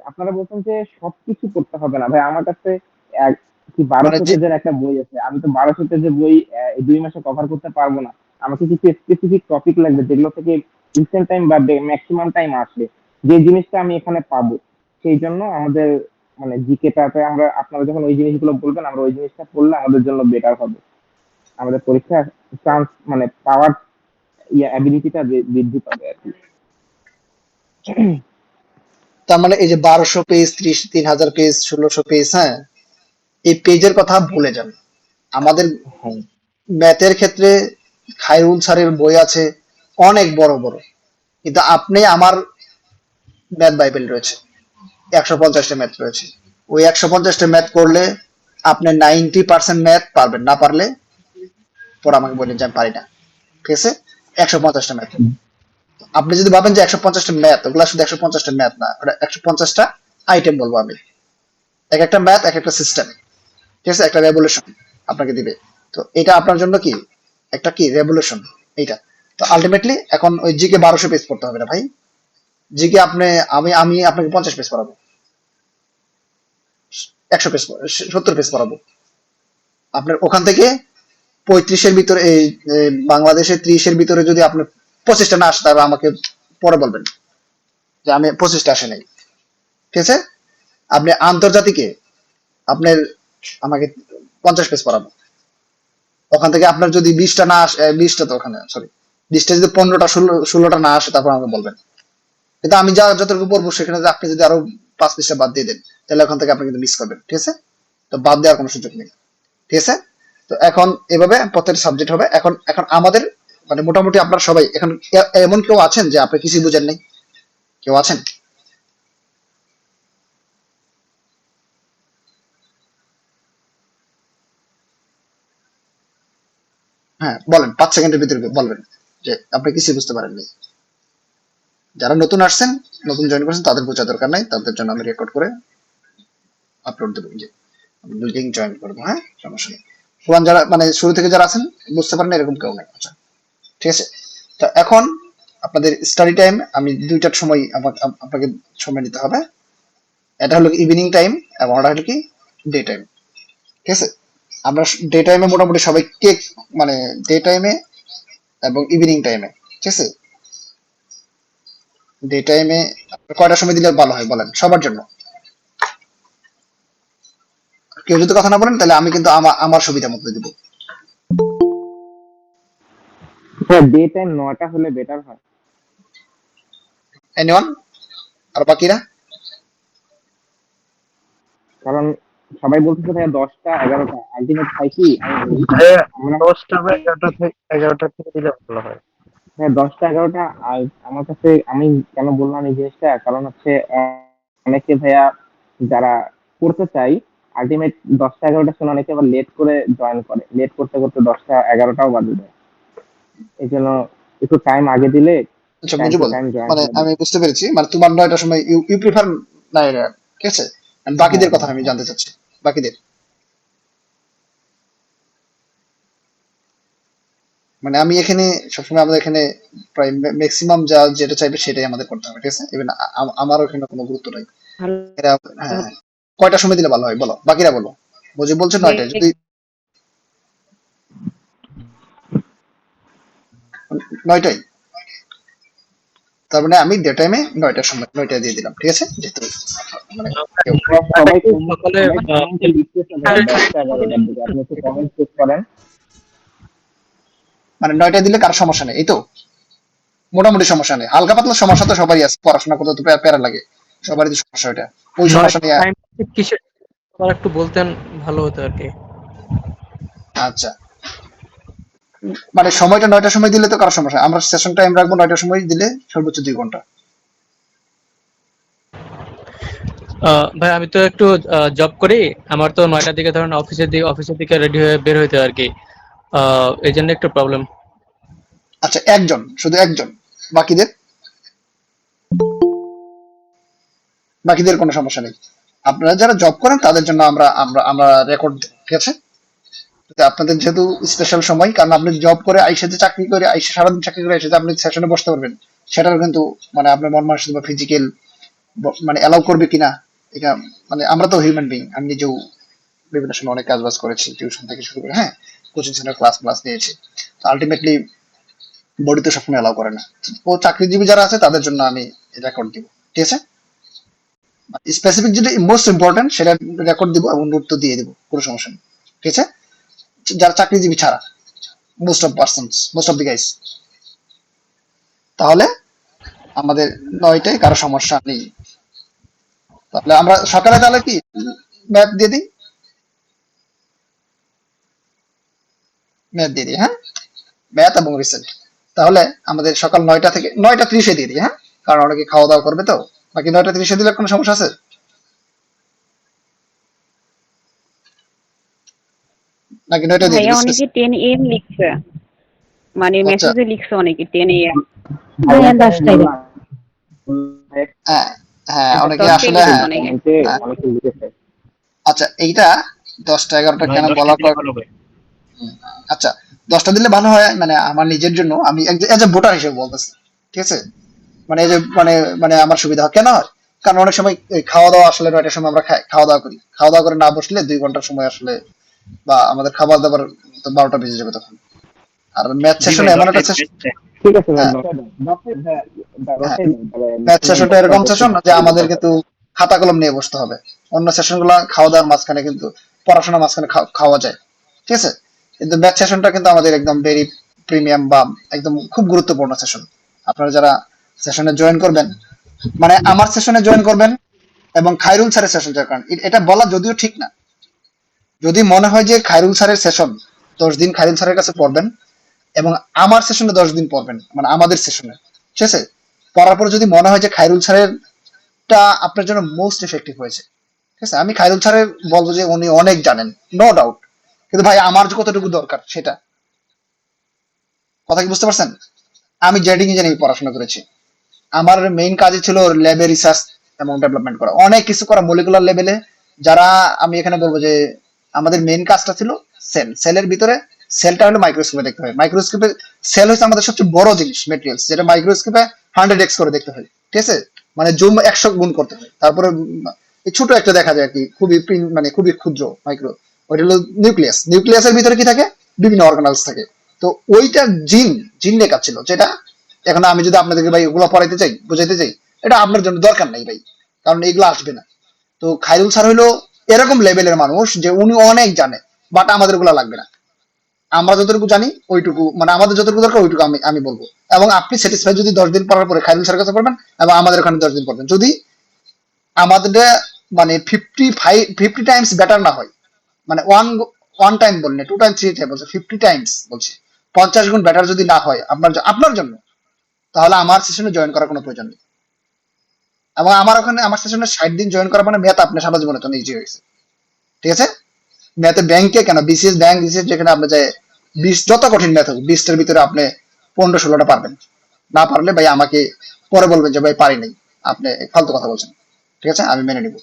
আপনারা বলছেন যে সবকিছু করতে হবে না। ভাই আমার কাছে এক কি মানে 1200 পেজের একটা বই আছে, আমি তো 1200 পেজের বই এই 2 মাসে কভার করতে পারবো না। আমাকে কিছু স্পেসিফিক টপিক লাগবে যেগুলো থেকে ইনস্ট্যান্ট টাইম বা ম্যাক্সিমাম টাইম আসে, যে জিনিসটা আমি এখানে পাবো। সেই জন্য আমাদের মানে জিকেটাতে আমরা আপনারা যখন ওই জিনিসগুলো বলবেন আমরা ওই জিনিসটা পড়লে আমাদের জন্য বেটার হবে। আমাদের পরীক্ষার চান্স মানে পাওয়ার অ্যাবিলিটিটা বৃদ্ধি পাবে আর কি। তার মানে এই যে 1200 পেজ, 3000 পেজ, 1600 পেজ, হ্যাঁ, এই পেজের কথা ভুলে যান। আমাদের হ্যাঁ ম্যাথের ক্ষেত্রে খায়রুল স্যারের বই আছে অনেক বড় বড়, কিন্তু আপনি আমার ম্যাথ বাইবেল রয়েছে, 150টা ম্যাথ রয়েছে। ওই 150টা ম্যাথ করলে আপনি 90% ম্যাথ পারবেন, না পারলে পর আমাকে বললেন যে আমি পারি না। ঠিক আছে, 150টা ম্যাথ। আপনি যদি ভাবেন যে 150টা ম্যাথ, ওগুলা শুধু 150টা ম্যাথ না, ওটা 150টা আইটেম বলবো আমি। এক একটা ম্যাথ এক একটা সিস্টেম, ঠিক আছে, একটা রেভলিউশন আপনাকে দিবে। তো এটা আপনার জন্য কি একটা কি রেভলিউশন এইটা। তো আলটিমেটলি এখন ওই জিকে 1200 পেজ পড়তে হবে না ভাই। জিকে আপনি আমি আপনাকে 50 পেজ পড়াবো, 100 পেজ, 70 পেজ পড়াবো। আপনার ওখান থেকে 35-এর ভিতরে এই বাংলাদেশের 30-এর ভিতরে যদি আপনি 25টা না আসে তাহলে আমাকে পরে বলবেন যে আমি 25টা আসে নাই। ঠিক আছে, আপনি আন্তর্জাতিকে আপনার আমাকে 50 পেজ পড়াবো। ওখান থেকে আপনার যদি 20টা না আসে, 20টা তো ওখানে সরি, 20টা যদি 15টা 16টা না আসে তারপর আমাকে বলবেন। কিন্তু আমি যা যতটুকু পড়বো সেখানে যে আপনি যদি আরো 5 পৃষ্ঠা বাদ দিয়ে দেন তাহলে ওখান থেকে আপনি কিন্তু মিস করবেন। ঠিক আছে, তো বাদ দেওয়ার কোনো সুযোগ নেই। ঠিক আছে, তো এখন এভাবে প্রত্যেকটা সাবজেক্ট হবে। এখন এখন আমাদের মানে মোটামুটি আপনারা সবাই এখন এমন কেউ আছেন যে আপনি কিছুই বুঝেন নাই? কেউ আছেন? হ্যাঁ বলেন, 5 সেকেন্ডের ভিতরে বলবেন যে আপনি কিছুই বুঝতে পারেননি। যারা নতুন আসছেন, নতুন জয়েন করছেন, তাদের বোঝার দরকার নাই, তাদের জন্য আমি রেকর্ড করে আপলোড দেবো, যে লিঙ্ক জয়েন করবো। হ্যাঁ, সমস্যা নেই। পুরান যারা মানে শুরু থেকে যারা আছেন বুঝতে পারেন এরকম কেউ নেই। আচ্ছা, ঠিক আছে। তো এখন আপনাদের স্টাডি টাইম আমি 2টার সময় আপনাকে সময় নিতে হবে। এটা হলো ইভিনিং টাইম এবং ওটা হলো কি ডে টাইম। ঠিক আছে, আমরা ডে টাইমে মোটামুটি সবাই কেক মানে ডে টাইমে এবং ইভিনিং টাইমে। ঠিক আছে, ডে টাইমে কয়টার সময় দিলে ভালো হয় বলেন সবার জন্য? কেউ যদি কথা না বলেন তাহলে আমি কিন্তু আমার সুবিধা মতো দিব। হ্যাঁ, ডে টাইম 9টা হলে বেটার হয়। এনিওয়ান? আর বাকিরা? কারণ সবাই বলতেছে ভাইয়া 10টা 11টা, আলটিমেট হয় কি ভাইয়া আমরা 10টা বা 11টা থেকে দিলে ভালো হয়। হ্যাঁ 10টা 11টা। আর আমার কাছে আমি কেন বললাম এই জিনিসটা, কারণ হচ্ছে অনেকে ভাইয়া যারা করতে চাই আলটিমেট 10টা 11টার সময় অনেকে আবার লেট করে জয়েন করে, লেট করতে করতে 10টা 11টাও বাজে যায়। এই জন্য একটু টাইম আগে দিলে আচ্ছা time to Mujibul, time join মানে হয়ে আমি যাবে। বুঝতে পেরেছি, মানে তোমার 9টার সময় ইউ প্রিফার না এরা, ঠিক আছে? And বাকিদের কথা আমি জানতে চাচ্ছি, বাকিদের মানে আমি এখানে সবসময় আমাদের এখানে প্রায় ম্যাক্সিমাম যা যেটা চাইবে সেটাই আমাদের করতে হবে, ঠিক আছে? ইভেন আমারও এখানে কোনো গুরুত্ব নাই। ভালো এরা হ্যাঁ, কয়টার সময় দিলে ভালো হয় বলো, বাকিরা বলো। বুঝে বলছে 9টায়, যদি 9টায়, তার মানে আমি ডে টাইমে 9টার সময় 9টায় দিয়ে দিলাম, ঠিক আছে? যেহেতু মানে কেউ সবাই সকালে কমেন্টে লিখতে হবে 10টা 11টার দিকে, আপনি একটু কমেন্ট চেক করেন। মানে 9টায় দিলে কারো সমস্যা নেই, এই তো মোটামুটি সমস্যা নেই। হালকা পাতলা সমস্যা তো সবারই আছে, পড়াশোনা করতে তো প্যারা লাগে, সবারই তো সমস্যা ওইটা। ওই সমস্যা নিয়ে টাইম কিসের আবার একটু বলতেন ভালো হতো আর কি। আচ্ছা, মানে সময়টা 9টার সময় দিলে তো কারো সমস্যা নেই। আমরা সেশন টাইম রাখবো 9টার সময় দিলে সর্বোচ্চ 2 ঘন্টা। ভাই আমি তো একটু জব করি, আমার তো 9টার দিকে ধরেন অফিসের দিকে রেডি হয়ে বের হইতে হয় আর কি, এই জন্য একটু প্রবলেম। আচ্ছা, একজন, শুধু একজন, বাকিদের বাকিদের কোনো সমস্যা নেই। আপনারা যারা জব করেন তাদের জন্য আমরা আমরা আমরা রেকর্ড, ঠিক আছে? তো আপনাদের যেহেতু স্পেশাল সময়, কারণ আপনি জব করে আইসে যে চাকরি করে আইসে সারাদিন চাকরি করে এসে যে আপনি সেশনে বসতে পারবেন, সেটাও কিন্তু মানে আপনার মন মানসিক বা ফিজিক্যাল মানে অ্যালাউ করবে কিনা, এটা মানে আমরা তো হিউম্যান বিং, আমি নিজেও বিভিন্ন সময় অনেক কাজ বাজ করেছি, টিউশন থেকে শুরু করে, হ্যাঁ, কোচিং সেন্টার ক্লাস নিয়েছি। তো আলটিমেটলি বডি তো সবসময় অ্যালাউ করে না। ও চাকরিজীবী যারা আছে তাদের জন্য আমি রেকর্ড দিব, ঠিক আছে? স্পেসিফিক যেটা মোস্ট ইম্পর্টেন্ট সেটা রেকর্ড দিব এবং নোট তো দিয়ে দিব, কোনো সমস্যা নেই, ঠিক আছে? যারা চাকরিজীবী ছাড়া, মোস্ট অফ দি গাইস। তাহলে আমাদের 9টায় কারো সমস্যা নেই। তাহলে আমরা সকালে তাহলে কি ম্যাথ দিয়ে দিই, হ্যাঁ, ম্যাথ এবং রিসেন্ট। তাহলে আমাদের সকাল 9টা থেকে 9টা 30-এ দিয়ে দিই, হ্যাঁ, কারণ অনেকে খাওয়া দাওয়া করবে তো। বাকি 9টা 30-এ দিলে কোনো সমস্যা আছে নাকি 9টা দিয়ে ভাইয়া দিই? অনেকে 10 AM লিখছে, মানে আচ্ছা, মেসেজে লিখছে অনেকে 10 AM। ভাইয়া 10টায় দিন। হ্যাঁ হ্যাঁ, অনেকে 10টায় আসলে লিখছে হ্যাঁ অনেকে। কমেন্টে হ্যাঁ। অনেকে লিখেছে। আচ্ছা, এইটা 10টা 11টা কেন 10টা বলার দিলে পর, ভালো হবে। আচ্ছা 10টা দিলে ভালো হয়, মানে আমার নিজের জন্য, আমি এজ এ ভোটার হিসেবে বলতেছি, ঠিক আছে? মানে এই যে মানে মানে আমার সুবিধা হয় কেন হয়, কারণ অনেক সময় এই খাওয়া দাওয়া আসলে 9টার সময় আমরা খাওয়া দাওয়া করি, খাওয়া দাওয়া করে না বসলে 2 ঘন্টার সময় আসলে, বা আমাদের খাবার দাবার তো 12টা বেজে যাবে তখন। আর ম্যাথ জি সেশন ভাই এমন একটা 10টায় session, ঠিক আছে ভাই, হ্যাঁ 10টায় হ্যাঁ, দিন তাহলে। ম্যাথ সেশনটা এরকম সেশন যে আমাদের কিন্তু খাতা কলম নিয়ে বসতে হবে। অন্য সেশন গুলো খাওয়া দাওয়ার মাঝখানে কিন্তু, পড়াশোনার মাঝখানে খাওয়া যায়, ঠিক আছে? কিন্তু ম্যাথ সেশনটা কিন্তু আমাদের একদম ভেরি প্রিমিয়াম বা একদম খুব গুরুত্বপূর্ণ সেশন। আপনারা যারা সেশনে জয়েন করবেন, মানে আমার সেশনে জয়েন করবেন এবং খায়রুল স্যারের সেশন জয়েন করেন, এটা বলা যদিও ঠিক না। যদি মনে হয় যে খায়রুল স্যারের সেশন 10 দিন খায়রুল স্যারের কাছে পড়বেন এবং আমার সেশনে 10 দিন পড়বেন, মানে আমাদের সেশনে, ঠিক আছে? পড়ার পর যদি মনে হয় যে খায়রুল স্যারের টা আপনার জন্য মোস্ট এফেক্টিভ হয়েছে, ঠিক আছে, আমি খায়রুল স্যারের বলবো যে উনি অনেক জানেন, নো ডাউট, কিন্তু ভাই আমার যে কতটুকু দরকার সেটা, কথা কি বুঝতে পারছেন? আমি জেডিং ইঞ্জিনিয়ারিং পড়াশোনা করেছি, আমার মেইন কাজই ছিল ল্যাবে রিসার্চ এবং ডেভেলপমেন্ট করা, অনেক কিছু করা মলিকুলার লেভেলে। যারা আমি এখানে বলবো যে আমাদের মেইন কাজটা ছিল সেলের ভিতরে, সেলটা হলো মাইক্রোস্কোপে দেখতে হয়, মাইক্রোস্কোপে সেল হচ্ছে আমাদের সবচেয়ে বড় জিনিস, মেটেরিয়ালস, যেটা মাইক্রোস্কোপে 100x করে দেখতে হয়, ঠিক আছে? মানে জুম 100 গুণ করতে হয়, তারপরে এই ছোট একটা দেখা যায় আর কি, খুবই মানে খুবই ক্ষুদ্র মাইক্রো, ওইটা হলো নিউক্লিয়াসের ভিতরে কি থাকে, বিভিন্ন অর্গানালস থাকে। তো ওইটা জিন লেখা ছিল, যেটা এখন আমি যদি আপনাদেরকে ভাই ওগুলো পড়াইতে চাই, বুঝাইতে চাই, এটা আপনার জন্য দরকার নাই ভাই, কারণ এগুলো আসবে না। তো খায়রুল স্যার হইলো এরকম লেভেলের মানুষ যে উনি অনেক জানে, বাট আমাদের ওগুলো লাগবে না। আমরা যতটুকু জানি ওইটুকু, মানে আমাদের যতটুকু দরকার ওইটুকু আমি আমি বলবো। এবং আপনি স্যাটিসফাই যদি 10 দিন পড়ার পরে খায়রুল স্যারের কাছে পড়বেন এবং আমাদের ওখানে 10 দিন পড়বেন, যদি আমাদের মানে 50 টাইমস বেটার না হয়, মানে ওয়ান টাইম বললে 2 টাইম 3 টাইম বলছে, 50 টাইমস বলছি, 50 গুণ বেটার যদি না হয় আপনার জন্য, তাহলে আমার সেশনে জয়েন করার কোনো প্রয়োজন নেই। এবং আমার ওখানে আমার সেশনে 60 দিন জয়েন করা মানে ম্যাথ আপনার সারা জীবনে তো ইজি হয়েছে, ঠিক আছে? ম্যাথে ব্যাংকে কেন, বিসিএস ব্যাংক বিসিএস যেখানে আপনি যে 20 যত কঠিন ম্যাথ হোক 20টার ভিতরে আপনি 15-16টা পারবেন। না পারলে ভাই আমাকে পরে বলবেন যে ভাই পারি নাই, আপনি ফালতু কথা বলছেন, ঠিক আছে, আমি মেনে নিব।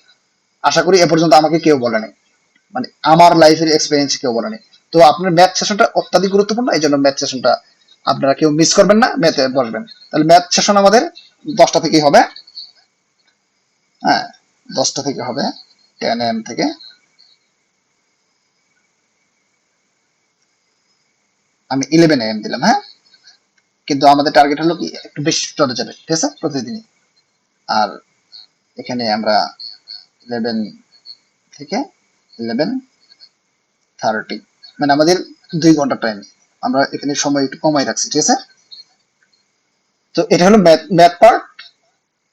আশা করি এ পর্যন্ত আমাকে কেউ বলে নাই, মানে আমার লাইফের এক্সপিরিয়েন্স কেউ বলে নাই। তো আপনার ম্যাথ সেশনটা অত্যাধিক গুরুত্বপূর্ণ, এই জন্য ম্যাথ সেশনটা আপনারা কেউ মিস করবেন না, ম্যাথে বসবেন। তাহলে ম্যাথ সেশন আমাদের 10টা থেকেই হবে, হ্যাঁ 10টা থেকে হবে, 10 AM থেকে। আমি 11 AM দিলাম, হ্যাঁ, কিন্তু আমাদের টার্গেট হলো কি একটু বেশি চলে যাবে, ঠিক আছে, প্রতিদিনই। আর এখানে আমরা 11 থেকে 11:30, মানে আমাদের 2 ঘন্টা টাইম আমরা এখানে সময় একটু কমাই রাখছি, ঠিক আছে। তো এটা হলো ম্যাথ ম্যাথ পার্ট,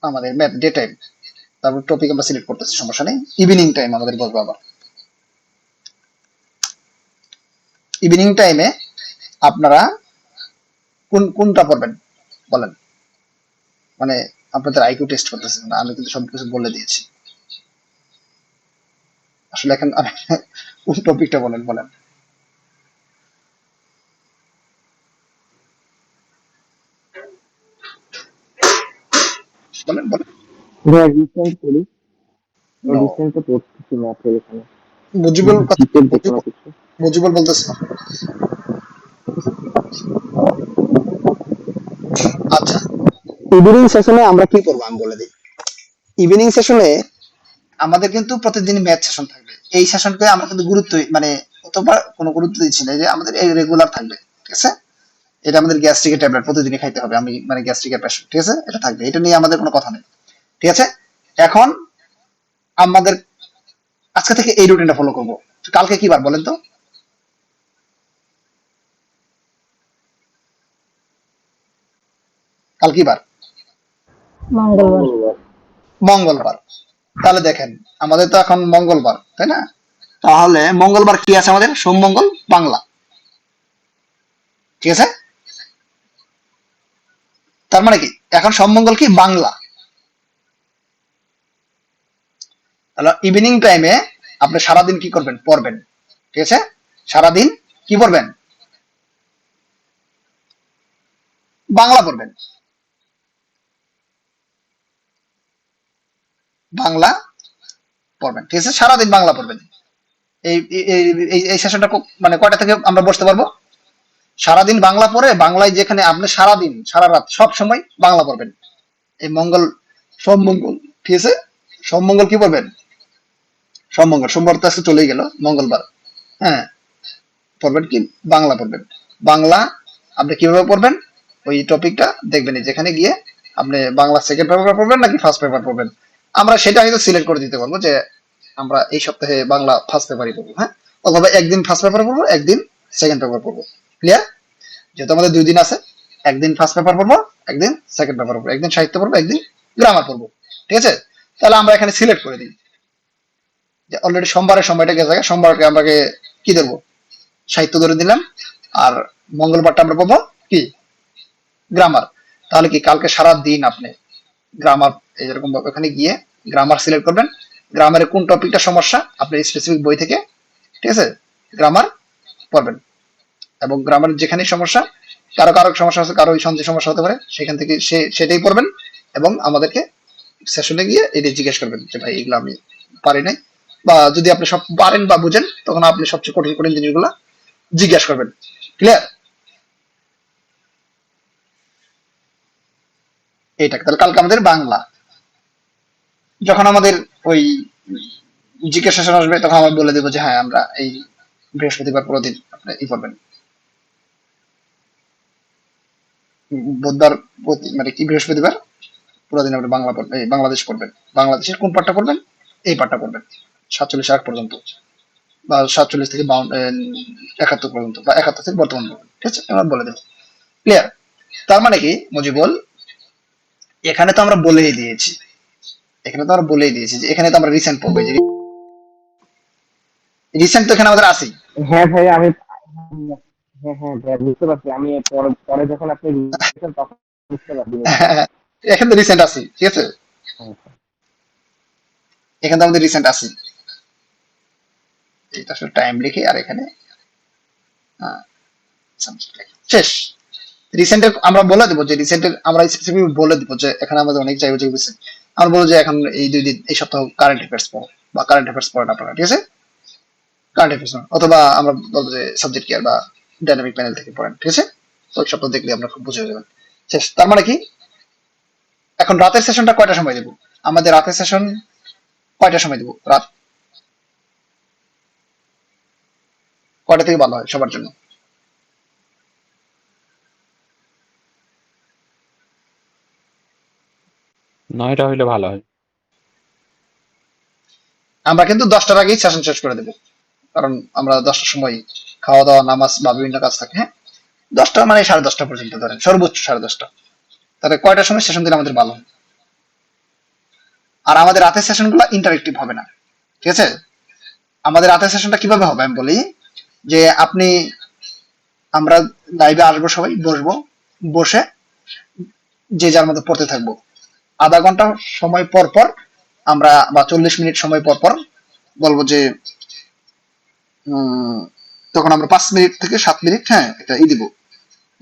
আমাদের ম্যাথ ডে টাইম। তারপর টপিক আমরা সিলেক্ট করতেছি, সমস্যা নেই। ইভিনিং টাইম আমাদের বসবো আবার। ইভিনিং টাইমে আপনারা কোনটা পড়বেন বলেন, মানে আপনাদের আইকিউ টেস্ট করতেছেন না, আমি কিন্তু সবকিছু বলে দিয়েছি। আসলে এখন কোন টপিকটা বলেন বলেন বলেন বলেন। ভাইয়া রিসেন্ট করি, No, রিসেন্ট তো পড়তেছি ম্যাথের এখানে, মুজিবুল কথা, জিকের যে কোনো কিছু। মুজিবুল বলতেছে। আচ্ছা, ইভিনিং সেশনে আমরা কি করবো আমি বলে দিই। ইভিনিং সেশনে আমাদের কিন্তু প্রতিদিন ম্যাথ সেশন থাকবে। এই সেশনকে আমরা কিন্তু গুরুত্ব, মানে অতবার কোনো গুরুত্ব দিচ্ছি না, যে আমাদের এই রেগুলার থাকবে, ঠিক আছে। এটা আমাদের গ্যাস্ট্রিকের ট্যাবলেট প্রতিদিনই খাইতে হবে, আমি মানে গ্যাস্ট্রিকের পেশেন্ট, ঠিক আছে, এটা থাকবে, এটা নিয়ে আমাদের কোনো কথা নেই, ঠিক আছে। এখন আমাদের আজকে থেকে এই রুটিনটা ফলো করবো। কালকে কি বার বলেন তো? কাল কি বার? মঙ্গলবার। মঙ্গলবার। তাহলে দেখেন, আমাদের তো এখন মঙ্গলবার, তাই না? তাহলে মঙ্গলবার কি আছে আমাদের? সোম মঙ্গল বাংলা, ঠিক আছে। তার মানে কি এখন সোম মঙ্গল কি বাংলা। তাহলে ইভিনিং টাইমে আপনি সারাদিন কি করবেন? পড়বেন, ঠিক আছে। সারাদিন কি পড়বেন? বাংলা পড়বেন, বাংলা পড়বেন, ঠিক আছে, সারাদিন বাংলা পড়বেন। এই এই সেশনটা মানে কয়টা থেকে আমরা বসতে পারবো? সারাদিন বাংলা পড়ে, বাংলায় যেখানে আপনি সারাদিন সারা রাত সব সময় বাংলা পড়বেন। এই মঙ্গল, সোম মঙ্গল, ঠিক আছে। সোম মঙ্গল কি পড়বেন? সোম মঙ্গল, সোমবার তো আজকে চলেই গেল, মঙ্গলবার, হ্যাঁ, পড়বেন কি? বাংলা পড়বেন। বাংলা আপনি কিভাবে পড়বেন? ওই টপিকটা দেখবেন, যেখানে গিয়ে আপনি বাংলা সেকেন্ড পেপার পড়বেন নাকি ফার্স্ট পেপার পড়বেন, আমরা সেটা হয়তো সিলেক্ট করে দিতে পারবো, যে আমরা এই সপ্তাহে বাংলা ফার্স্ট পেপারই পড়বো, হ্যাঁ, অথবা একদিন ফার্স্ট পেপার পড়বো, একদিন সেকেন্ড পেপার পড়বো। ক্লিয়ার? যেহেতু আমাদের 2 দিন আছে, একদিন ফার্স্ট পেপার পড়বো, একদিন সেকেন্ড পেপার পড়বো, একদিন সাহিত্য পড়বো, একদিন গ্রামার পড়বো, ঠিক আছে। তাহলে আমরা এখানে সিলেক্ট করে দিই যে অলরেডি সোমবারের সময়টা গেছে, সোমবারকে আমাকে কি ধরবো? সাহিত্য ধরে দিলাম। আর মঙ্গলবারটা আমরা পাবো কি? গ্রামার। তাহলে কি কালকে সারা দিন আপনি গ্রামার, এরকম ভাবে ওখানে গিয়ে গ্রামার সিলেক্ট করবেন। গ্রামারের কোন টপিকটা সমস্যা আপনি স্পেসিফিক বই থেকে, ঠিক আছে, গ্রামার পড়বেন। এবং গ্রামারের যেখানে সমস্যা, কারো কারো সমস্যা আছে, কারো সন্ধি সমস্যা হতে পারে, সেখান থেকে সেটাই পড়বেন। এবং আমাদেরকে সেশনে গিয়ে এটা জিজ্ঞেস করবেন যে ভাই এগুলো আমি পারি নাই, বা যদি আপনি সব পারেন বা বুঝেন, তখন আপনি সবচেয়ে কঠিন কঠিন জিনিসগুলো জিজ্ঞাসা করবেন। ক্লিয়ার? এইটা তাহলে কালকে আমাদের বাংলা। যখন আমাদের ওই জিজ্ঞাসা সেশন আসবে, তখন আমরা বলে দেবো যে হ্যাঁ আমরা এই বৃহস্পতিবার পুরো দিন আপনি ই করবেন, বুধবার মানে কি বৃহস্পতিবার পুরো দিন আপনি বাংলা পড়বেন, এই বাংলাদেশ পড়বেন। বাংলাদেশের কোন পার্টটা পড়বেন? এই পার্টটা পড়বেন 47 পর্যন্ত, বা 47 থেকে 71 পর্যন্ত, বা 71 থেকে বর্তমান পর্যন্ত, ঠিক আছে, আমরা বলে দেবো। ক্লিয়ার? তার মানে কি মুজিবুল, এখানে তো আমরা বলেই দিয়েছি, এখানে তো আমরা বলেই দিয়েছি যে এখানে তো আমরা রিসেন্ট পড়বো, যে রিসেন্ট তো এখানে আমাদের আছেই। হ্যাঁ ভাই আমি, হ্যাঁ হ্যাঁ ভাইয়া বুঝতে পারছি, আমি পরে পরে যখন আপনি লিখেছেন তখন বুঝতে পারছি জিনিসটা। এখানে তো রিসেন্ট আছেই, ঠিক আছে, আচ্ছা। এখানে তো আমাদের রিসেন্ট আছেই। এটা আসলে টাইম লিখে আর এখানে আহ, শেষ। রিসেন্টের আমরা বলে দেবো, যে রিসেন্টের আমরা স্পেসিফিক বলে দিব যে এখানে আমাদের অনেক জায়গায় রিসেন্ট, আমরা বলবো যে এখন এই 2 দিন এই সপ্তাহ কারেন্ট অ্যাফেয়ার্স পড়ো বা কারেন্ট অ্যাফেয়ার্স পড়েন আপনারা, ঠিক আছে? কারেন্ট অ্যাফেয়ার্স অথবা আমরা বলবো যে সাবজেক্ট কেয়ার বা ডাইনামিক প্যানেল থেকে পড়েন, ঠিক আছে? তো ওই সপ্তাহ দেখলে আমরা খুব বুঝে যাবেন। শেষ। তার মানে কি এখন রাতের সেশনটা কয়টা সময় দেব? আমাদের রাতের সেশন কয়টা সময় দেব? রাত কয়টা থেকে ভালো হয় সবার জন্য? নয়টা হইলে ভালো হয়। আমরা কিন্তু 10টার আগেই সেশন শেষ করে দেবো, কারণ আমরা 10টার সময় খাওয়া দাওয়া নামাজ বা বিভিন্ন কাজ থাকে। হ্যাঁ, 10টা মানে 10:30 পর্যন্ত ধরেন, সর্বোচ্চ 10:30। তাহলে কয়টার সময় সেশন দিলে আমাদের ভালো হয়? আর আমাদের রাতের সেশন গুলো ইন্টারেক্টিভ হবে না, ঠিক আছে? আমাদের রাতের সেশনটা কিভাবে হবে আমি বলি, যে আপনি আমরা লাইভে আসবো, সবাই বসবো, বসে যে যার মতো পড়তে থাকবো। আধা ঘন্টা সময় পর পর আমরা বা 40 মিনিট সময় পর পর বলবো যে তখন আমরা 5 মিনিট থেকে 7 মিনিট, হ্যাঁ, এটা দিব,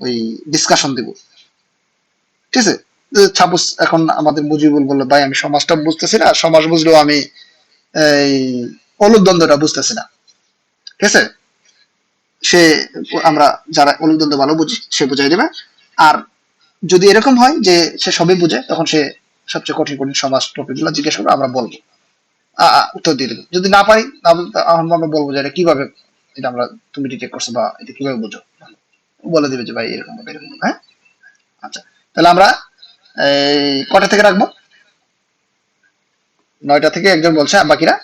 ওই ডিসকাশন দিব, ঠিক আছে? সাপোজ এখন আমাদের মুজিবুল বললো, ভাই আমি সমাজটা বুঝতেছি না, সমাজ বুঝলেও আমি এই অলুকদ্বন্দ্বটা বুঝতেছি না, ঠিক আছে? সে আমরা যারা অলুকদ্বন্দ্ব ভালো বুঝি সে বুঝাই দেবে। আর যদি এরকম হয় যে সে সবই বুঝে, তখন সে সবচেয়ে কঠিন কঠিন সমাজ টপিক গুলো জিজ্ঞেস করবে, আমরা বলবো, উত্তর দিয়ে দেবো। যদি না পারি আমরা বলবো যে এটা কিভাবে, এটা আমরা তুমি ডিটেক্ট করছো বা এটা কিভাবে বুঝো, বলে দিবে যে ভাই এরকম হবে, এরকম হবে। হ্যাঁ, আচ্ছা, তাহলে আমরা এই কটা থেকে রাখবো? 9টা থেকে একজন বলছে, আর বাকিরা?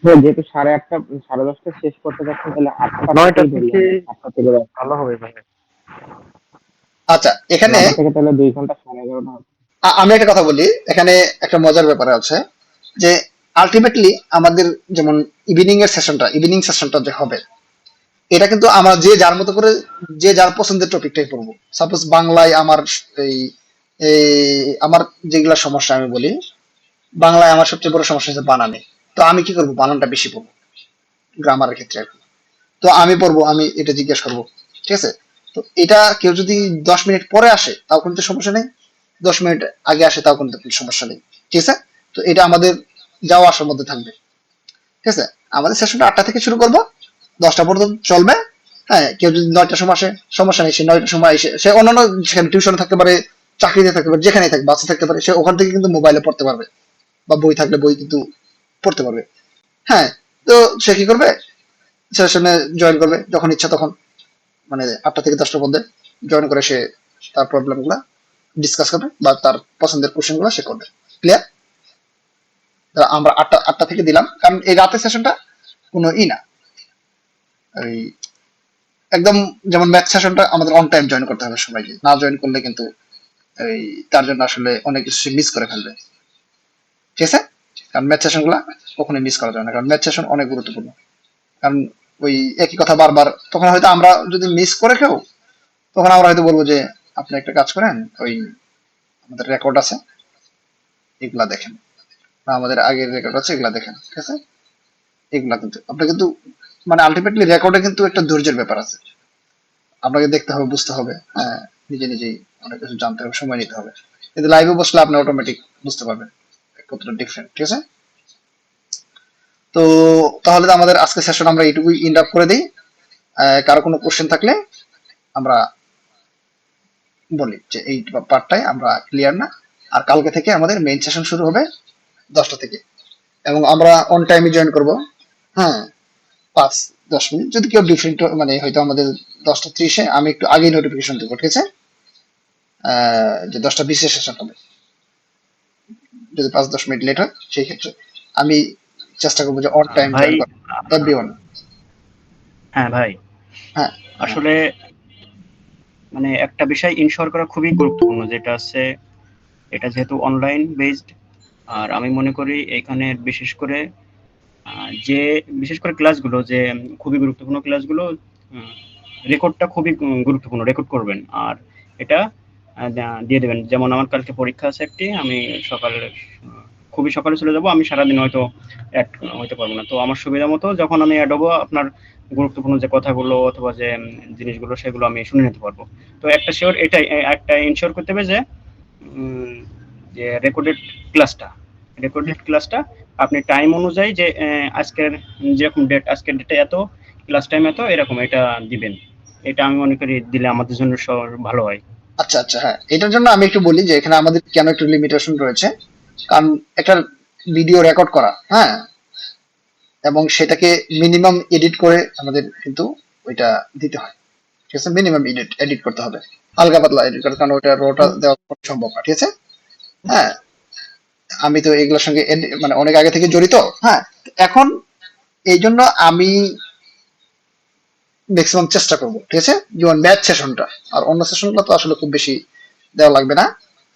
যেহেতু 8:30 10:30 শেষ করতে যাচ্ছেন, তাহলে 8টা 9টা থেকেই ধরি থেকে আমরা, 8টা থেকে ভালো হবে ভাই। আচ্ছা, এখানে 9টা থেকে তাহলে 2 ঘন্টা, 11:30 হবে। আমি একটা কথা বলি, এখানে একটা মজার ব্যাপার আছে, যে আলটিমেটলি আমাদের যেমন ইভিনিং সেশনটা যে হবে, এটা কিন্তু আমরা যে যার মতো করে যে যার পছন্দের টপিকটাই পড়বো। সাপোজ বাংলায় আমার এই আমার যেগুলা সমস্যা আমি বলি, বাংলায় আমার সবচেয়ে বড় সমস্যা হচ্ছে বানানে। তো আমি কি করবো, বানানটা বেশি পড়বো গ্রামারের ক্ষেত্রে আর কি। তো আমি পড়বো, আমি এটা জিজ্ঞেস করবো, ঠিক আছে? তো এটা কেউ যদি 10 মিনিট পরে আসে তাও কিন্তু সমস্যা নেই, 10 মিনিট আগে আসে তাও কিন্তু কোনো সমস্যা নেই, ঠিক আছে? তো এটা আমাদের যাওয়া আসার মধ্যে থাকবে, ঠিক আছে? আমাদের সেশনটা 8টা থেকে শুরু করবো, 10টা পর্যন্ত চলবে। হ্যাঁ, কেউ যদি 9টার সময় আসে সমস্যা নেই, সে 9টার সময় এসে সে অন্যান্য সেখানে টিউশন থাকতে পারে, চাকরিতে থাকতে পারে, যেখানেই থাকবে, বাসে থাকতে পারে, সে ওখান থেকে কিন্তু মোবাইলে পড়তে পারবে বা বই থাকলে বই কিন্তু পড়তে পারবে। হ্যাঁ, তো সে কি করবে, সেশনে জয়েন করবে যখন ইচ্ছা তখন, মানে 8টা থেকে 10টার মধ্যে জয়েন করে সে তার প্রবলেম গুলা ডিসকাস করবে বা তার পছন্দের কোশ্চেন গুলো সে করবে। ক্লিয়ার? আমরা আটটা থেকে দিলাম, কারণ এই রাতের সেশনটা কোনো না, ওই একদম যেমন ম্যাথ সেশনটা আমাদের অন টাইম জয়েন করতে হবে সবাইকে, না জয়েন করলে কিন্তু এই তার জন্য আসলে অনেক কিছু মিস করে ফেলবে, ঠিক আছে? কারণ ম্যাথ সেশন গুলা কখনোই মিস করা যাবে না, কারণ ম্যাথ সেশন অনেক গুরুত্বপূর্ণ। কারণ ওই একই কথা বারবার, তখন হয়তো আমরা যদি মিস করে কেউ, তখন আমরা হয়তো বলবো যে আপনি একটা কাজ করেন, ওই আমাদের রেকর্ড আছে এগুলা দেখেন, বা আমাদের আগের রেকর্ড আছে এগুলা দেখেন, ঠিক আছে? এগুলা কিন্তু আপনি কিন্তু মানে আলটিমেটলি রেকর্ডে কিন্তু একটা ধৈর্যের ব্যাপার আছে, আপনাকে দেখতে হবে, বুঝতে হবে, হ্যাঁ, নিজে নিজেই অনেক কিছু জানতে হবে, সময় নিতে হবে। কিন্তু লাইভে বসলে আপনি অটোমেটিক বুঝতে পারবেন কতটা ডিফারেন্ট, ঠিক আছে? তো তাহলে তো আমাদের আজকে সেশন আমরা এইটুকুই ইন্ড আপ করে দিই। কারো কোনো কোশ্চেন থাকলে আমরা বলি যে এই পার্টটাই আমরা ক্লিয়ার না। আর কালকে থেকে আমাদের মেইন সেশন শুরু হবে 10টা থেকে, এবং আমরা অন টাইমে জয়েন করব। হ্যাঁ, 5-10 মিনিট, যদি কেউ ডিফারেন্ট মানে হয়তো আমাদের 10টা 30-এ, আমি একটু আগেই নোটিফিকেশন দেবো, ঠিক আছে? যে 10টা 20-এ সেশন হবে, যদি 5-10 মিনিট লেট হয় সেই ক্ষেত্রে আমি চেষ্টা করবো যে অন টাইম ভাই জয়েন করা। এভরিওয়ান। হ্যাঁ ভাই, হ্যাঁ, আসলে মানে একটা বিষয় ইনশিওর করা খুবই গুরুত্বপূর্ণ, যেটা আছে এটা যেহেতু অনলাইন বেসড, আর আমি মনে করি এখানে বিশেষ করে ক্লাসগুলো যে খুবই গুরুত্বপূর্ণ ক্লাসগুলো, রেকর্ডটা খুবই গুরুত্বপূর্ণ, রেকর্ড করবেন আর এটা দিয়ে দেবেন। যেমন আমার কালকে পরীক্ষা আছে একটি, আমি সকালে খুবই সকালে চলে যাব, আমি সারাদিন হয়তো অ্যাড হইতে পারবো না। তো আমার সুবিধা মতো যখন আমি অ্যাড হবো, আপনার গুরুত্বপূর্ণ যে কথাগুলো অথবা যে জিনিসগুলো সেগুলো আমি শুনে নিতে পারবো। তো একটা শিওর এটাই, একটা ইনশিওর করতে হবে যে যে রেকর্ডেড ক্লাসটা আপনি টাইম অনুযায়ী যে আজকের যেরকম ডেট, আজকের ডেটে এত, ক্লাস টাইম এত, এরকম এটা দিবেন। এটা আমি মনে করি দিলে আমাদের জন্য ভালো হয়। আচ্ছা আচ্ছা, হ্যাঁ, এটার জন্য আমি একটু বলি যে এখানে আমাদের কেন একটু লিমিটেশন রয়েছে। কারণ একটা ভিডিও রেকর্ড করা, হ্যাঁ, এবং সেটাকে মিনিমাম এডিট করে আমাদের কিন্তু ওইটা দিতে হয়, ঠিক আছে? মিনিমাম এডিট করতে হবে, হালকা পাতলা এডিট করতে, কারণ ওইটা রোটা দেওয়া সম্ভব না, ঠিক আছে? হ্যাঁ, আমি তো এগুলোর সঙ্গে মানে অনেক আগে থেকে জড়িত। হ্যাঁ, এখন এই জন্য আমি ম্যাক্সিমাম চেষ্টা করবো, ঠিক আছে? যেমন ম্যাথ সেশনটা, আর অন্য সেশনগুলো তো আসলে খুব বেশি দেওয়া লাগবে না।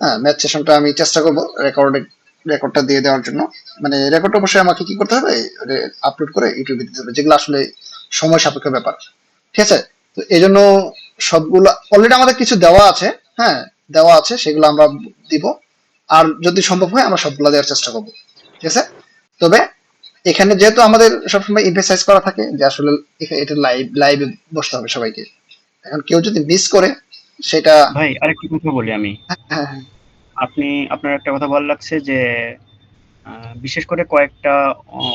হ্যাঁ, ম্যাথ সেশনটা আমি চেষ্টা করবো রেকর্ডটা দিয়ে দেওয়ার জন্য। মানে রেকর্ড অবশ্যই আমাকে কি করতে হবে, আপলোড করে ইউটিউবে দিতে হবে, যেগুলো আসলে সময় সাপেক্ষ ব্যাপার, ঠিক আছে? তো এই জন্য সবগুলো অলরেডি আমাদের কিছু দেওয়া আছে, হ্যাঁ, দেওয়া আছে, সেগুলো আমরা দিব। আর যদি সম্ভব হয় আমরা সবগুলো দেওয়ার চেষ্টা করবো, ঠিক আছে? তবে এখানে যেহেতু আমাদের সবসময় এমফেসাইজ করা থাকে যে আসলে এটা লাইভে বসতে হবে সবাইকে। এখন কেউ যদি মিস করে সেটা, ভাই আরেকটি কথা বলি আমি, হ্যাঁ হ্যাঁ, আপনার একটা কথা ভালো লাগছে যে বিশেষ করে কয়েকটা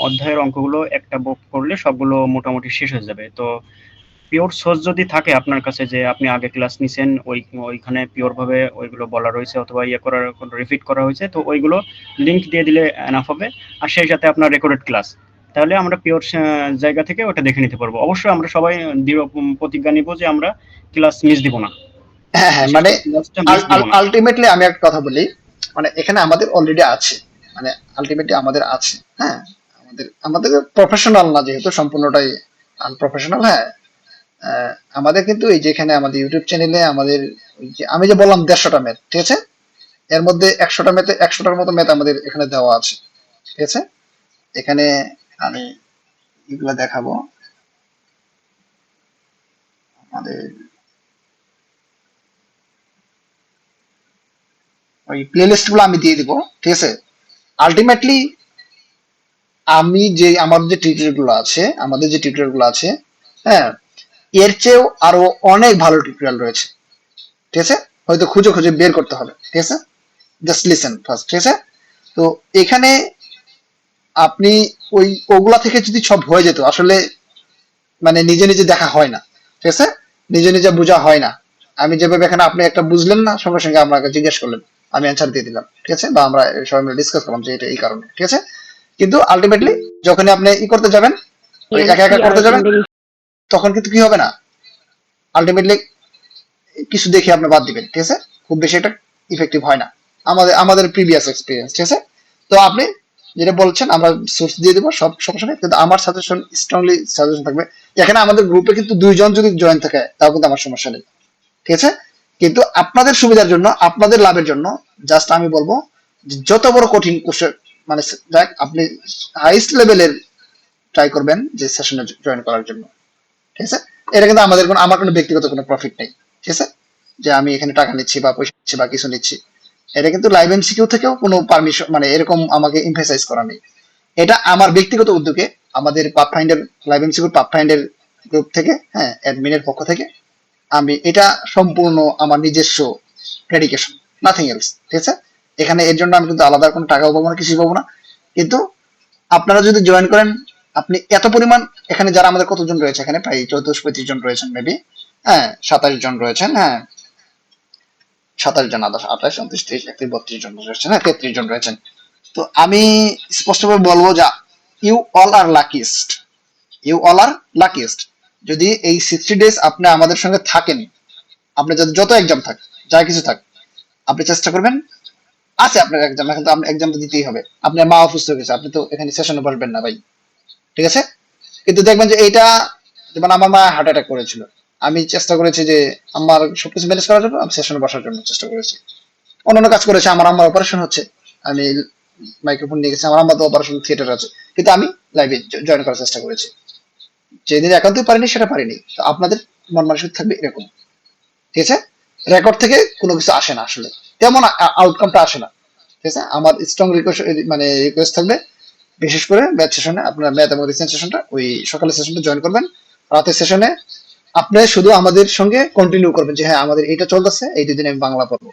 অধ্যায়ের অঙ্কগুলো একটা বুক করলে সবগুলো মোটামুটি শেষ হয়ে যাবে। তো পিওর সোর্স যদি থাকে আপনার কাছে, যে আপনি আগে ক্লাস নিছেন, ওইখানে পিওর ভাবে ওইগুলো বলা রয়েছে অথবা রিপিট করা হয়েছে, তো ওইগুলো লিংক দিয়ে দিলে এনাফ হবে। আর সেই সাথে আপনার রেকর্ডেড ক্লাস, তাহলে আমরা পিওর জায়গা থেকে ওটা দেখে নিতে পারবো। অবশ্যই আমরা সবাই দৃঢ় প্রতিজ্ঞা নিব যে আমরা ক্লাস মিস দিব না, হ্যাঁ হ্যাঁ, মানে আলটিমেটলি আমি একটা কথা বলি, মানে এখানে আমাদের অলরেডি আছে, মানে আলটিমেটলি আমাদের আছে, হ্যাঁ, আমাদের প্রফেশনাল না, যেহেতু সম্পূর্ণটাই আনপ্রফেশনাল। হ্যাঁ, আমাদের কিন্তু এই যেখানে আমাদের ইউটিউব চ্যানেলে আমাদের ওই যে আমি যে বললাম 150টা ম্যাথ, ঠিক আছে? এর মধ্যে 100টা ম্যাথে 100টার মতো ম্যাথ আমাদের এখানে দেওয়া আছে, ঠিক আছে? এখানে আমি এগুলো দেখাবো, আমাদের ওই প্লেলিস্ট গুলো আমি দিয়ে দিব, ঠিক আছে? আলটিমেটলি আমি যে আমাদের যে টিউটোরিয়াল গুলো আছে, হ্যাঁ, এর চেয়েও আরো অনেক ভালো টিউটোরিয়াল রয়েছে, ঠিক আছে? হয়তো খুঁজে খুঁজে বের করতে হবে, ঠিক আছে? জাস্ট লিসেন ফার্স্ট, ঠিক আছে? তো এখানে আপনি ওগুলা থেকে যদি সব হয়ে যেত, আসলে মানে নিজে নিজে দেখা হয় না, ঠিক আছে? নিজে নিজে বোঝা হয় না। আমি যেভাবে এখানে আপনি একটা বুঝলেন না, সঙ্গে সঙ্গে আপনাকে জিজ্ঞেস করলেন, আমি অ্যান্সার দিয়ে দিলাম, ঠিক আছে? বা আমরা সবাই মিলে ডিসকাস করলাম যে এটা এই কারণে, ঠিক আছে? কিন্তু আলটিমেটলি যখন আপনি করতে যাবেন, ওই একা একা করতে যাবেন, তখন কিন্তু কি হবে না, আলটিমেটলি কিছু দেখে আপনি বাদ দিবেন, ঠিক আছে? খুব বেশি এটা ইফেক্টিভ হয় না, আমাদের প্রিভিয়াস এক্সপিরিয়েন্স, ঠিক আছে? তো আপনি যেটা বলছেন আমরা সোর্স দিয়ে দেবো, সব সমস্যা নেই, কিন্তু আমার সাজেশন, স্ট্রংলি সাজেশন থাকবে, এখানে আমাদের গ্রুপে কিন্তু 2 জন যদি জয়েন থাকে তাও কিন্তু আমার সমস্যা নেই, ঠিক আছে? কিন্তু আপনাদের সুবিধার জন্য, আপনাদের লাভের জন্য জাস্ট আমি বলবো যে যত বড় কঠিন কোশ্চেন, মানে দেখ আপনি হাইস্ট লেভেলের ট্রাই করবেন যে সেশনে জয়েন করার জন্য, ঠিক আছে? এটা কিন্তু আমার কোনো ব্যক্তিগত কোনো প্রফিট নেই, ঠিক আছে? যে আমি এখানে টাকা নিচ্ছি বা পয়সা নিচ্ছি বা কিছু নিচ্ছি, এটা কিন্তু লাইভ এমসিকিউ থেকেও কোনো পারমিশন, মানে এরকম আমাকে এমফাসাইজ করা নেই। এটা আমার ব্যক্তিগত উদ্যোগে, আমাদের pathfinder live MCQ pathfinder group থেকে, হ্যাঁ, অ্যাডমিনের পক্ষ থেকে আমি এটা সম্পূর্ণ আমার নিজস্ব ডেডিকেশন, নাথিং এলস, ঠিক আছে? এখানে এর জন্য আমি কিন্তু আলাদা কোনো টাকাও পাবো না, কিছুই পাবো না। কিন্তু আপনারা যদি জয়েন করেন, আপনি এত পরিমাণ, এখানে যারা আমাদের কতজন রয়েছে, এখানে প্রায় 34-35 জন রয়েছেন মেবি, হ্যাঁ, 27 জন রয়েছেন, হ্যাঁ, 27 জন, 28, 29, 30, 31, 32 জন রয়েছেন, হ্যাঁ, 33 জন রয়েছেন। তো আমি স্পষ্টভাবে বলবো যে ইউ অল আর লাকিয়েস্ট। যদি এই 60 ডেজ আপনি আমাদের সঙ্গে থাকেন, আপনি যত এক্সাম থাক, যা কিছু থাক, আপনি চেষ্টা করবেন, আছে আপনার এক্সাম, এখন তো এক্সাম তো দিতেই হবে, আপনার মা অসুস্থ হয়ে গেছে, আপনি তো এখানে সেশনে বসবেন না ভাই, ঠিক আছে? কিন্তু দেখবেন যে এইটা, যেমন আমার মা হার্ট অ্যাটাক করেছিল, আমি চেষ্টা করেছি যে আমার সবকিছু ম্যানেজ করার জন্য আমি সেশনে বসার জন্য চেষ্টা করেছি। অন্যান্য কাজ করেছে, আমার আম্মার অপারেশন হচ্ছে, আমি মাইক্রোফোন নিয়ে গেছি, আমার আম্মা তো অপারেশন থিয়েটার আছে, কিন্তু আমি লাইভে জয়েন করার চেষ্টা করেছি। যেদিন একান্তই পারিনি সেটা পারিনি। তো আপনাদের মন মানসিক থাকবে এরকম, ঠিক আছে? রেকর্ড থেকে কোনো কিছু আসে না আসলে, তেমন আউটকামটা আসে না, ঠিক আছে? আমার স্ট্রং রিকোয়েস্ট মানে রিকোয়েস্ট থাকবে, বিশেষ করে ম্যাথ সেশনে আপনার ম্যাথ এবং রিসেন্ট সেশনটা ওই সকালের সেশনটা জয়েন করবেন। রাতের সেশনে আপনি শুধু আমাদের সঙ্গে কন্টিনিউ করবেন যে হ্যাঁ আমাদের এইটা চলতেছে, এই দুদিন আমি বাংলা পড়বো,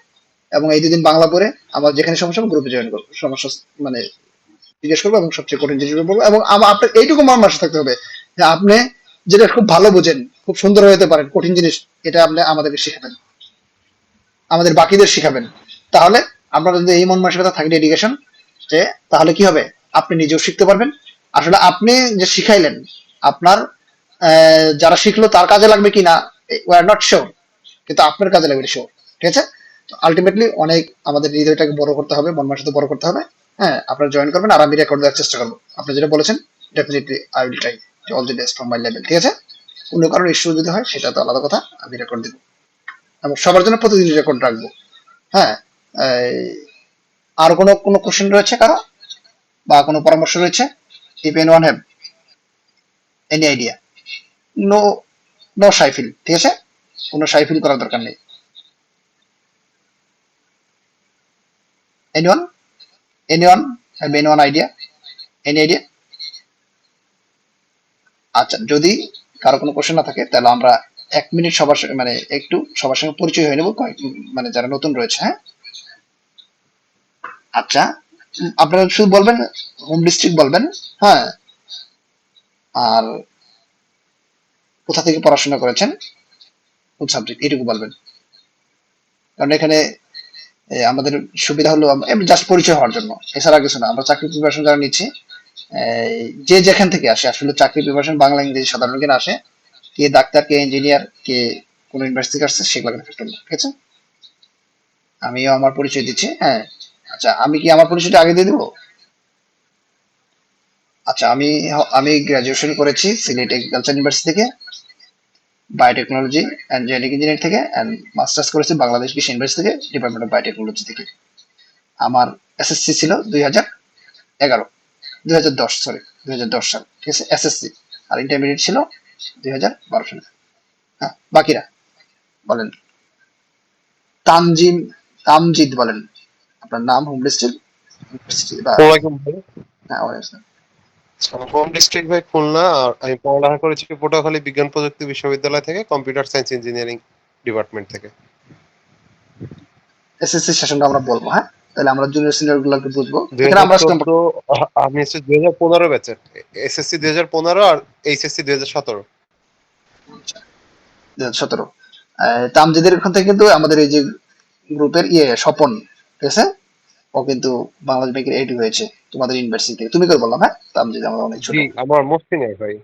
এবং এই দুদিন বাংলা পড়ে আমার যেখানে সমস্যা হবে গ্রুপে জয়েন করবো, সমস্যা মানে জিজ্ঞেস করবো এবং সবচেয়ে কঠিন জিনিসগুলো বলবো। এবং আপনার এইটুকু মন মানসিক থাকতে হবে যে আপনি যেটা খুব ভালো বোঝেন, খুব সুন্দর হতে পারেন, কঠিন জিনিস এটা আপনি আমাদেরকে শিখাবেন, আমাদের বাকিদের শিখাবেন। তাহলে আপনার যদি এই মন মানসিকতা থাকে ডেডিকেশন, যে তাহলে কি হবে, আপনি নিজেও শিখতে পারবেন। আসলে আপনি যে শিখাইলেন আপনার যারা শিখলো তার কাজে লাগবে কিনা উই আর নট শিওর, কিন্তু আপনার কাজে লাগবে শিওর। ঠিক আছে? তো আলটিমেটলি অনেক আমাদের হৃদয়টাকে বড় করতে হবে, মন মানসিকতা বড় করতে হবে। হ্যাঁ, আপনারা জয়েন করবেন আর আমি রেকর্ড দেওয়ার চেষ্টা করবো। আপনি যেটা বলেছেন definitely I will try all the best from my level. ঠিক আছে? কোনো কারণে ইস্যু যদি হয় সেটা তো আলাদা কথা, আমি রেকর্ড দিব এবং সবার জন্য প্রতিদিন রেকর্ড রাখবো। হ্যাঁ, আর কোনো কোনো কোশ্চেন রয়েছে কারো বা কোনো পরামর্শ রয়েছে? If anyone have any idea, no no shy feel. ঠিক আছে? কোনো শাই ফিল করার দরকার নেই। Anyone anyone have anyone idea, any idea? আচ্ছা, যদি কারো কোনো কোশ্চেন না থাকে তাহলে আমরা 1 মিনিট সবার মানে একটু সবার সঙ্গে পরিচয় হয়ে নেবো, মানে যারা নতুন রয়েছে। হ্যাঁ, আচ্ছা, আপনারা শুধু বলবেন হোম ডিস্ট্রিক্ট বলবেন। হ্যাঁ, আর কোথা থেকে পড়াশোনা করেছেন, কোন সাবজেক্ট, এটুকু বলবেন। কারণ এখানে আমাদের সুবিধা হলো জাস্ট পরিচয় হওয়ার জন্য, এছাড়া কিছু না। আমরা চাকরি প্রিপারেশন যারা নিচ্ছি, যে যেখান থেকে আসে, আসলে চাকরি প্রিপারেশন বাংলা ইংরেজি সাধারণ জ্ঞান আসে, কে ডাক্তার, কে ইঞ্জিনিয়ার, কে কোন ইউনিভার্সিটি থেকে আসছে, সেগুলো কিন্তু ফ্যাক্টর না। ঠিক আছে? আমিও আমার পরিচয় দিচ্ছি। হ্যাঁ, আচ্ছা, আমি কি আমার পরিচয়টা আগে দিয়ে দিব? আচ্ছা, আমি আমি গ্রাজুয়েশন করেছি সিলেট এগ্রিকালচার ইউনিভার্সিটি থেকে, বায়োটেকনোলজি অ্যান্ড জেনেটিক ইঞ্জিনিয়ারিং থেকে, অ্যান্ড মাস্টার্স করেছি বাংলাদেশ কৃষি ইউনিভার্সিটি থেকে, ডিপার্টমেন্ট অফ বায়োটেকনোলজি থেকে। আমার এসএসসি ছিল 2011, 2010, সরি 2010 সাল। ঠিক আছে? এসএসসি। আর ইন্টারমিডিয়েট ছিল 2012 সালে। হ্যাঁ, বাকিরা বলেন। তানজিম, তামজিদ বলেন আপনার নাম, হোম ডিস্ট্রিক্ট, ইউনিভার্সিটি বা ওয়ালাইকুম ভাই। হ্যাঁ ওয়েলকাম। হোম ডিস্ট্রিক্ট ভাই খুলনা, আর আমি পড়ালেখা করেছি পটুয়াখালী বিজ্ঞান প্রযুক্তি বিশ্ববিদ্যালয় থেকে, কম্পিউটার সায়েন্স ইঞ্জিনিয়ারিং ডিপার্টমেন্ট থেকে। এসএসসি সেশনটা আমরা বলবো। হ্যাঁ, তাহলে আমরা জুনিয়র সিনিয়র গুলোকে বুঝবো। এখানে আমরা 2014, আমি হচ্ছে 2015 ব্যাচের, এসএসসি 2015 আর এইচএসসি 2017। 2017। তামজিদের ওখান থেকে কিন্তু আমাদের এই যে গ্রুপের স্বপন, ঠিক আছে, ও কিন্তু বাংলাদেশ ব্যাংকের এডি হয়েছে তোমাদের ইউনিভার্সিটি থেকে। তুমি করে বললাম। হ্যাঁ, তামজিদ আমাদের অনেক ছোট। জি, আমার মোস্ট সিনিয়র ভাই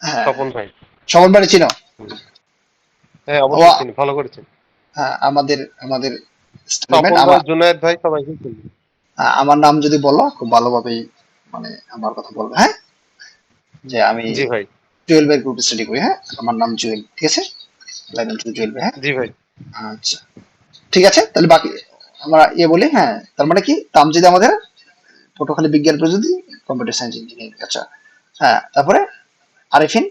হ্যাঁ, স্বপন ভাই। স্বপন বাড়ি চিনো? হ্যাঁ, ও অবশ্যই চিনি, ভালো করেছেন। হ্যাঁ, আমাদের আমাদের স্টুডেন্ট। স্বপন ভাই, জুনায়েদ ভাই, সবাইকে চিনি। আমার নাম যদি বলো খুব ভালোভাবেই মানে আমার কথা বলবে। হ্যাঁ, যে আমি জি ভাই। জুয়েল ভাইয়ের গ্রুপ স্টাডি করি। হ্যাঁ, আমার নাম জুয়েল। ঠিক আছে? লাইন টু জুয়েল ভাই। হ্যাঁ, জি ভাই। আচ্ছা, ঠিক আছে। তাহলে বাকি আমরা বলি। হ্যাঁ, তার মানে কি, তামজিদ আমাদের পটুয়াখালী বিজ্ঞান প্রযুক্তি কম্পিউটার সায়েন্স ইঞ্জিনিয়ারিং। আচ্ছা, হ্যাঁ, তারপরে আরিফিন,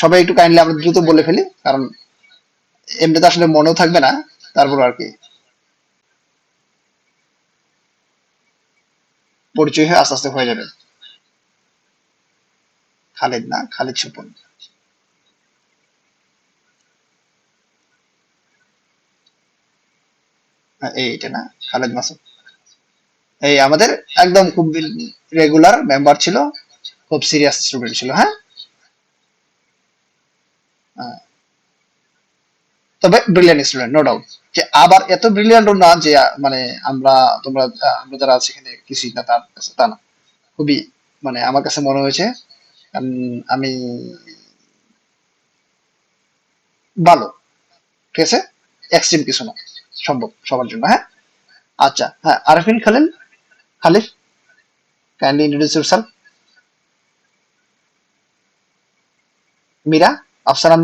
সবাই একটু কাইন্ডলি আমরা দ্রুত বলে ফেলি, কারণ এমনিতে আসলে মনেও থাকবে না, তারপর আর কি পরিচয় হয়ে আস্তে আস্তে হয়ে যাবে। খালিদ না, খালিদ স্বপন। হ্যাঁ, এইটা না, খালিদ মাসুদ। এই আমাদের একদম খুব রেগুলার মেম্বার ছিল, খুব সিরিয়াস স্টুডেন্ট ছিল। হ্যাঁ, তবে ব্রিলিয়ান্ট স্টুডেন্ট, নো ডাউট। যে আবার এত ব্রিলিয়ান্টও না যে মানে আমরা আমরা যারা আছি এখানে কিছুই না, তার কাছে তা না। খুবই মানে আমার কাছে মনে হয়েছে আমি ভালো। ঠিক আছে? এক্সট্রিম কিছু না, সম্ভব সবার জন্য। হ্যাঁ, আচ্ছা, হ্যাঁ, Arfin Khalil, Khalif, kindly introduce yourself. Mira, Afsana,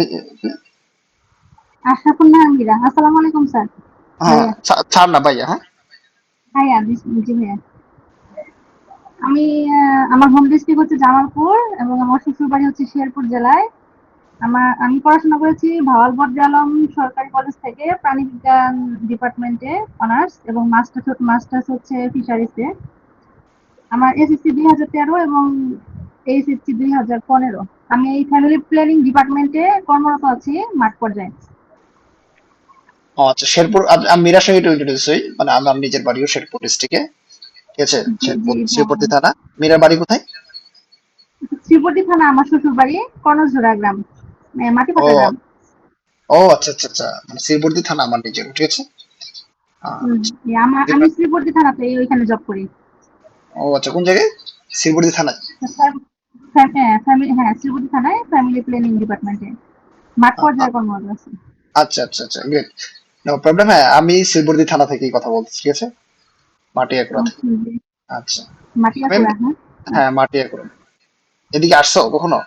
Ashraful Nahamira. আসসালামু আলাইকুম স্যার। হ্যাঁ, ভাইয়া। ছাড় না ভাইয়া। হ্যাঁ, ভাইয়া, জি ভাইয়া। আমি আমার হোম ডিস্ট্রিক্ট হচ্ছে জামালপুর এবং আমার শ্বশুর বাড়ি হচ্ছে শেরপুর জেলায়। আমি পড়াশোনা করেছি ভাওয়াল বদ্রি আলম সরকারি কলেজ থেকে প্রাণীবিজ্ঞান ডিপার্টমেন্টে অনার্স এবং মাস্টার্স হচ্ছে ফিশারিজে। আমার এসএসসি 2013 এবং এইচএসসি 2015। আমি এই ফ্যামিলি প্ল্যানিং ডিপার্টমেন্টে কর্মরত আছি মাঠ পর্যায়ে। ও আচ্ছা, শেরপুর। আমি মীরা সঙ্গে একটু ইন্ট্রোডিউস হই, মানে আমার নিজের বাড়িও শেরপুর ডিস্ট্রিক্টে, ঠিক আছে? জি জি, শেরপুর, হ্যাঁ শ্রীপতি হ্যাঁ। থানা। মীরার বাড়ি কোথায়? শ্রীপতি থানা আমার শ্বশুর বাড়ি, কর্ণঝোড়া গ্রাম, ও মাটিপাটা গ্রাম। ও আচ্ছা আচ্ছা আচ্ছা, মানে শ্রীপতি থানা আমার নিজের, ঠিক আছে। আচ্ছা, আমি শ্রীপতি থানাতে ওইখানে জব করি। ও আচ্ছা, কোন জায়গায়? শ্রীপতি থানায়? হ্যাঁ, শ্রীপতি থানায় ফ্যামিলি প্ল্যানিং ডিপার্টমেন্টে মাঠ আ- আ- পর্যায়ে কর্মরত আছি। আচ্ছা আচ্ছা আচ্ছা, গ্রেট। No problem. হ্যাঁ, আমি শ্রীপতি থানা থেকেই কথা বলছি, ঠিক আছে, মাটিয়াকুড়া থেকে। আচ্ছা, মাটিয়াকুড়া, হ্যাঁ। হ্যাঁ মাটিয়াকুড়া। এদিকে আসছো কখনো?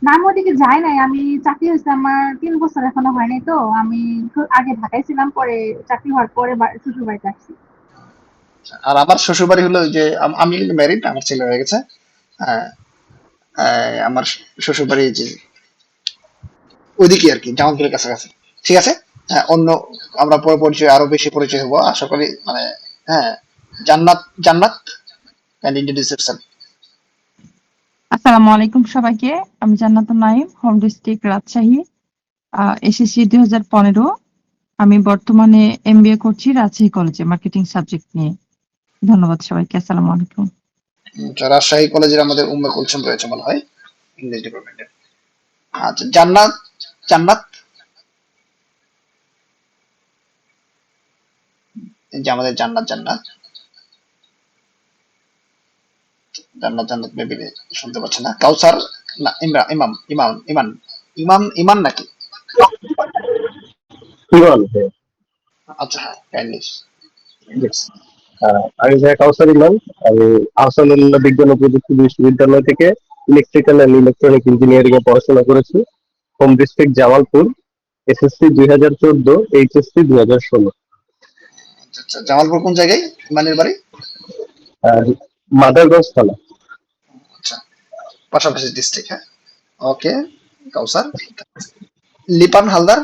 না, আমি ওদিকে যাই নাই। আমি চাকরি হয়েছে আমার 3 বছর এখনো হয় নাই। তো আমি আগে ঢাকায় ছিলাম, পরে চাকরি হওয়ার পরে শ্বশুর বাড়িতে আসছি। আর আমার শ্বশুর বাড়ি হলো ওই যে আমি কিন্তু ম্যারিড, আমার ছেলে হয়ে গেছে। হ্যাঁ, আমার শ্বশুর বাড়ি যে ওইদিকে আর কি, জামালপুরের কাছাকাছি, ঠিক আছে। হ্যাঁ, অন্য আমরা পরে পরিচয়, আরো বেশি পরিচয় হবো আশা করি, মানে হ্যাঁ। জান্নাত, জান্নাত ক্যান ইন্ট্রোডিউস ইয়োরসেলফ। আসসালামু আলাইকুম সবাইকে। আমি জান্নাতুন Naim, home district Rajshahi, SSC 2015। আমি বর্তমানে এমবিএ করছি রাজশাহী কলেজে মার্কেটিং সাবজেক্ট নিয়ে। ধন্যবাদ সবাইকে। আসসালামু আলাইকুম। রাজশাহী কলেজের আমাদের উম্মে কুলসুম রয়েছে মনে হয়, ইংলিশ ডিপার্টমেন্টে। আচ্ছা, জান্নাত, জান্নাত এই যে আমাদের জান্নাত, জান্নাত, জান্নাত, জান্নাত মেবি শুনতে পাচ্ছে না। কাউসার, না ইমাম, ইমান নাকি? ইমন। আচ্ছা, হ্যাঁ, কাইন্ডলি। আমি ভাইয়া কাউসার ইমন। আমি আহসানুল্লাহ বিজ্ঞান ও প্রযুক্তি বিশ্ববিদ্যালয় থেকে ইলেকট্রিক্যাল অ্যান্ড ইলেকট্রনিক ইঞ্জিনিয়ারিং এ পড়াশোনা করেছি। Home district Jamalpur. SSC 2014, HSC 2016। আচ্ছা আচ্ছা, জামালপুর কোন জায়গায় ইমানের বাড়ি? আর মাদারগঞ্জ থানা। আচ্ছা, পাশাপাশি ডিস্ট্রিক্ট, হ্যাঁ। ওকে, কাউসার। লিপান হালদার,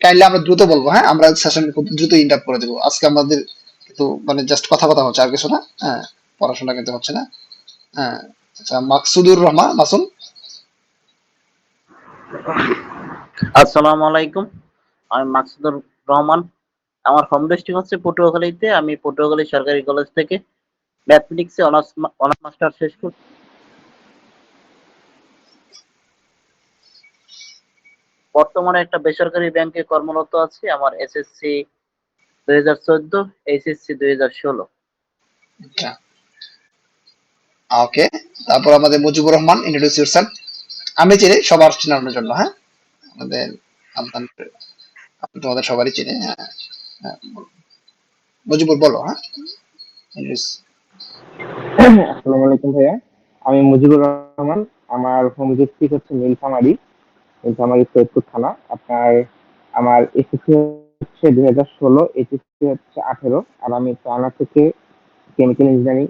কাইন্ডলি আমরা দ্রুত বলবো, হ্যাঁ, আমরা সেশন খুব দ্রুত ইন্ড আপ করে দেবো আজকে। আমাদের কিন্তু মানে জাস্ট কথা কথা হচ্ছে, আর কিছু না, হ্যাঁ। পড়াশোনা কিন্তু হচ্ছে না, হ্যাঁ। আচ্ছা, মাকসুদুর রহমান মাসুম। আসসালামু আলাইকুম। আমি মাকসুদুর রহমান। আমার হোম ডিস্ট্রিক্ট হচ্ছে পটুয়াখালীতে। আমি পটুয়াখালী সরকারি কলেজ থেকে ম্যাথমেটিক্সে অনার্স মাস্টার শেষ করছি। বর্তমানে একটা বেসরকারি ব্যাংকে কর্মরত আছি। আমার এসএসসি 2014, এইচএসসি 2016। আচ্ছা, ওকে। তারপর আমাদের মুজিবুর রহমান, ইন্ট্রোডিউস ইউরসেলফ। আমি চিনি, সবার চেনানোর জন্য, হ্যাঁ। আমাদের আপনার, আপনি তোমাদের সবারই চিনে, হ্যাঁ। হ্যাঁ, মুজিবুর বলো, হ্যাঁ, introduce। আসসালামু আলাইকুম ভাইয়া। আমি মুজিবুর রহমান। আমার হোম ডিস্ট্রিক্ট হচ্ছে নীলফামারী, নীলফামারী সৈয়দপুর থানা। আমার এসএসসি হচ্ছে 2016, এইচএসসি হচ্ছে 18। আর আমি চায়না থেকে কেমিক্যাল ইঞ্জিনিয়ারিং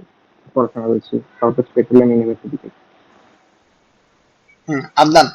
পড়াশোনা করেছি সাউথ ওয়েস্ট পেট্রোলিয়াম ইউনিভার্সিটিতে। আদনান।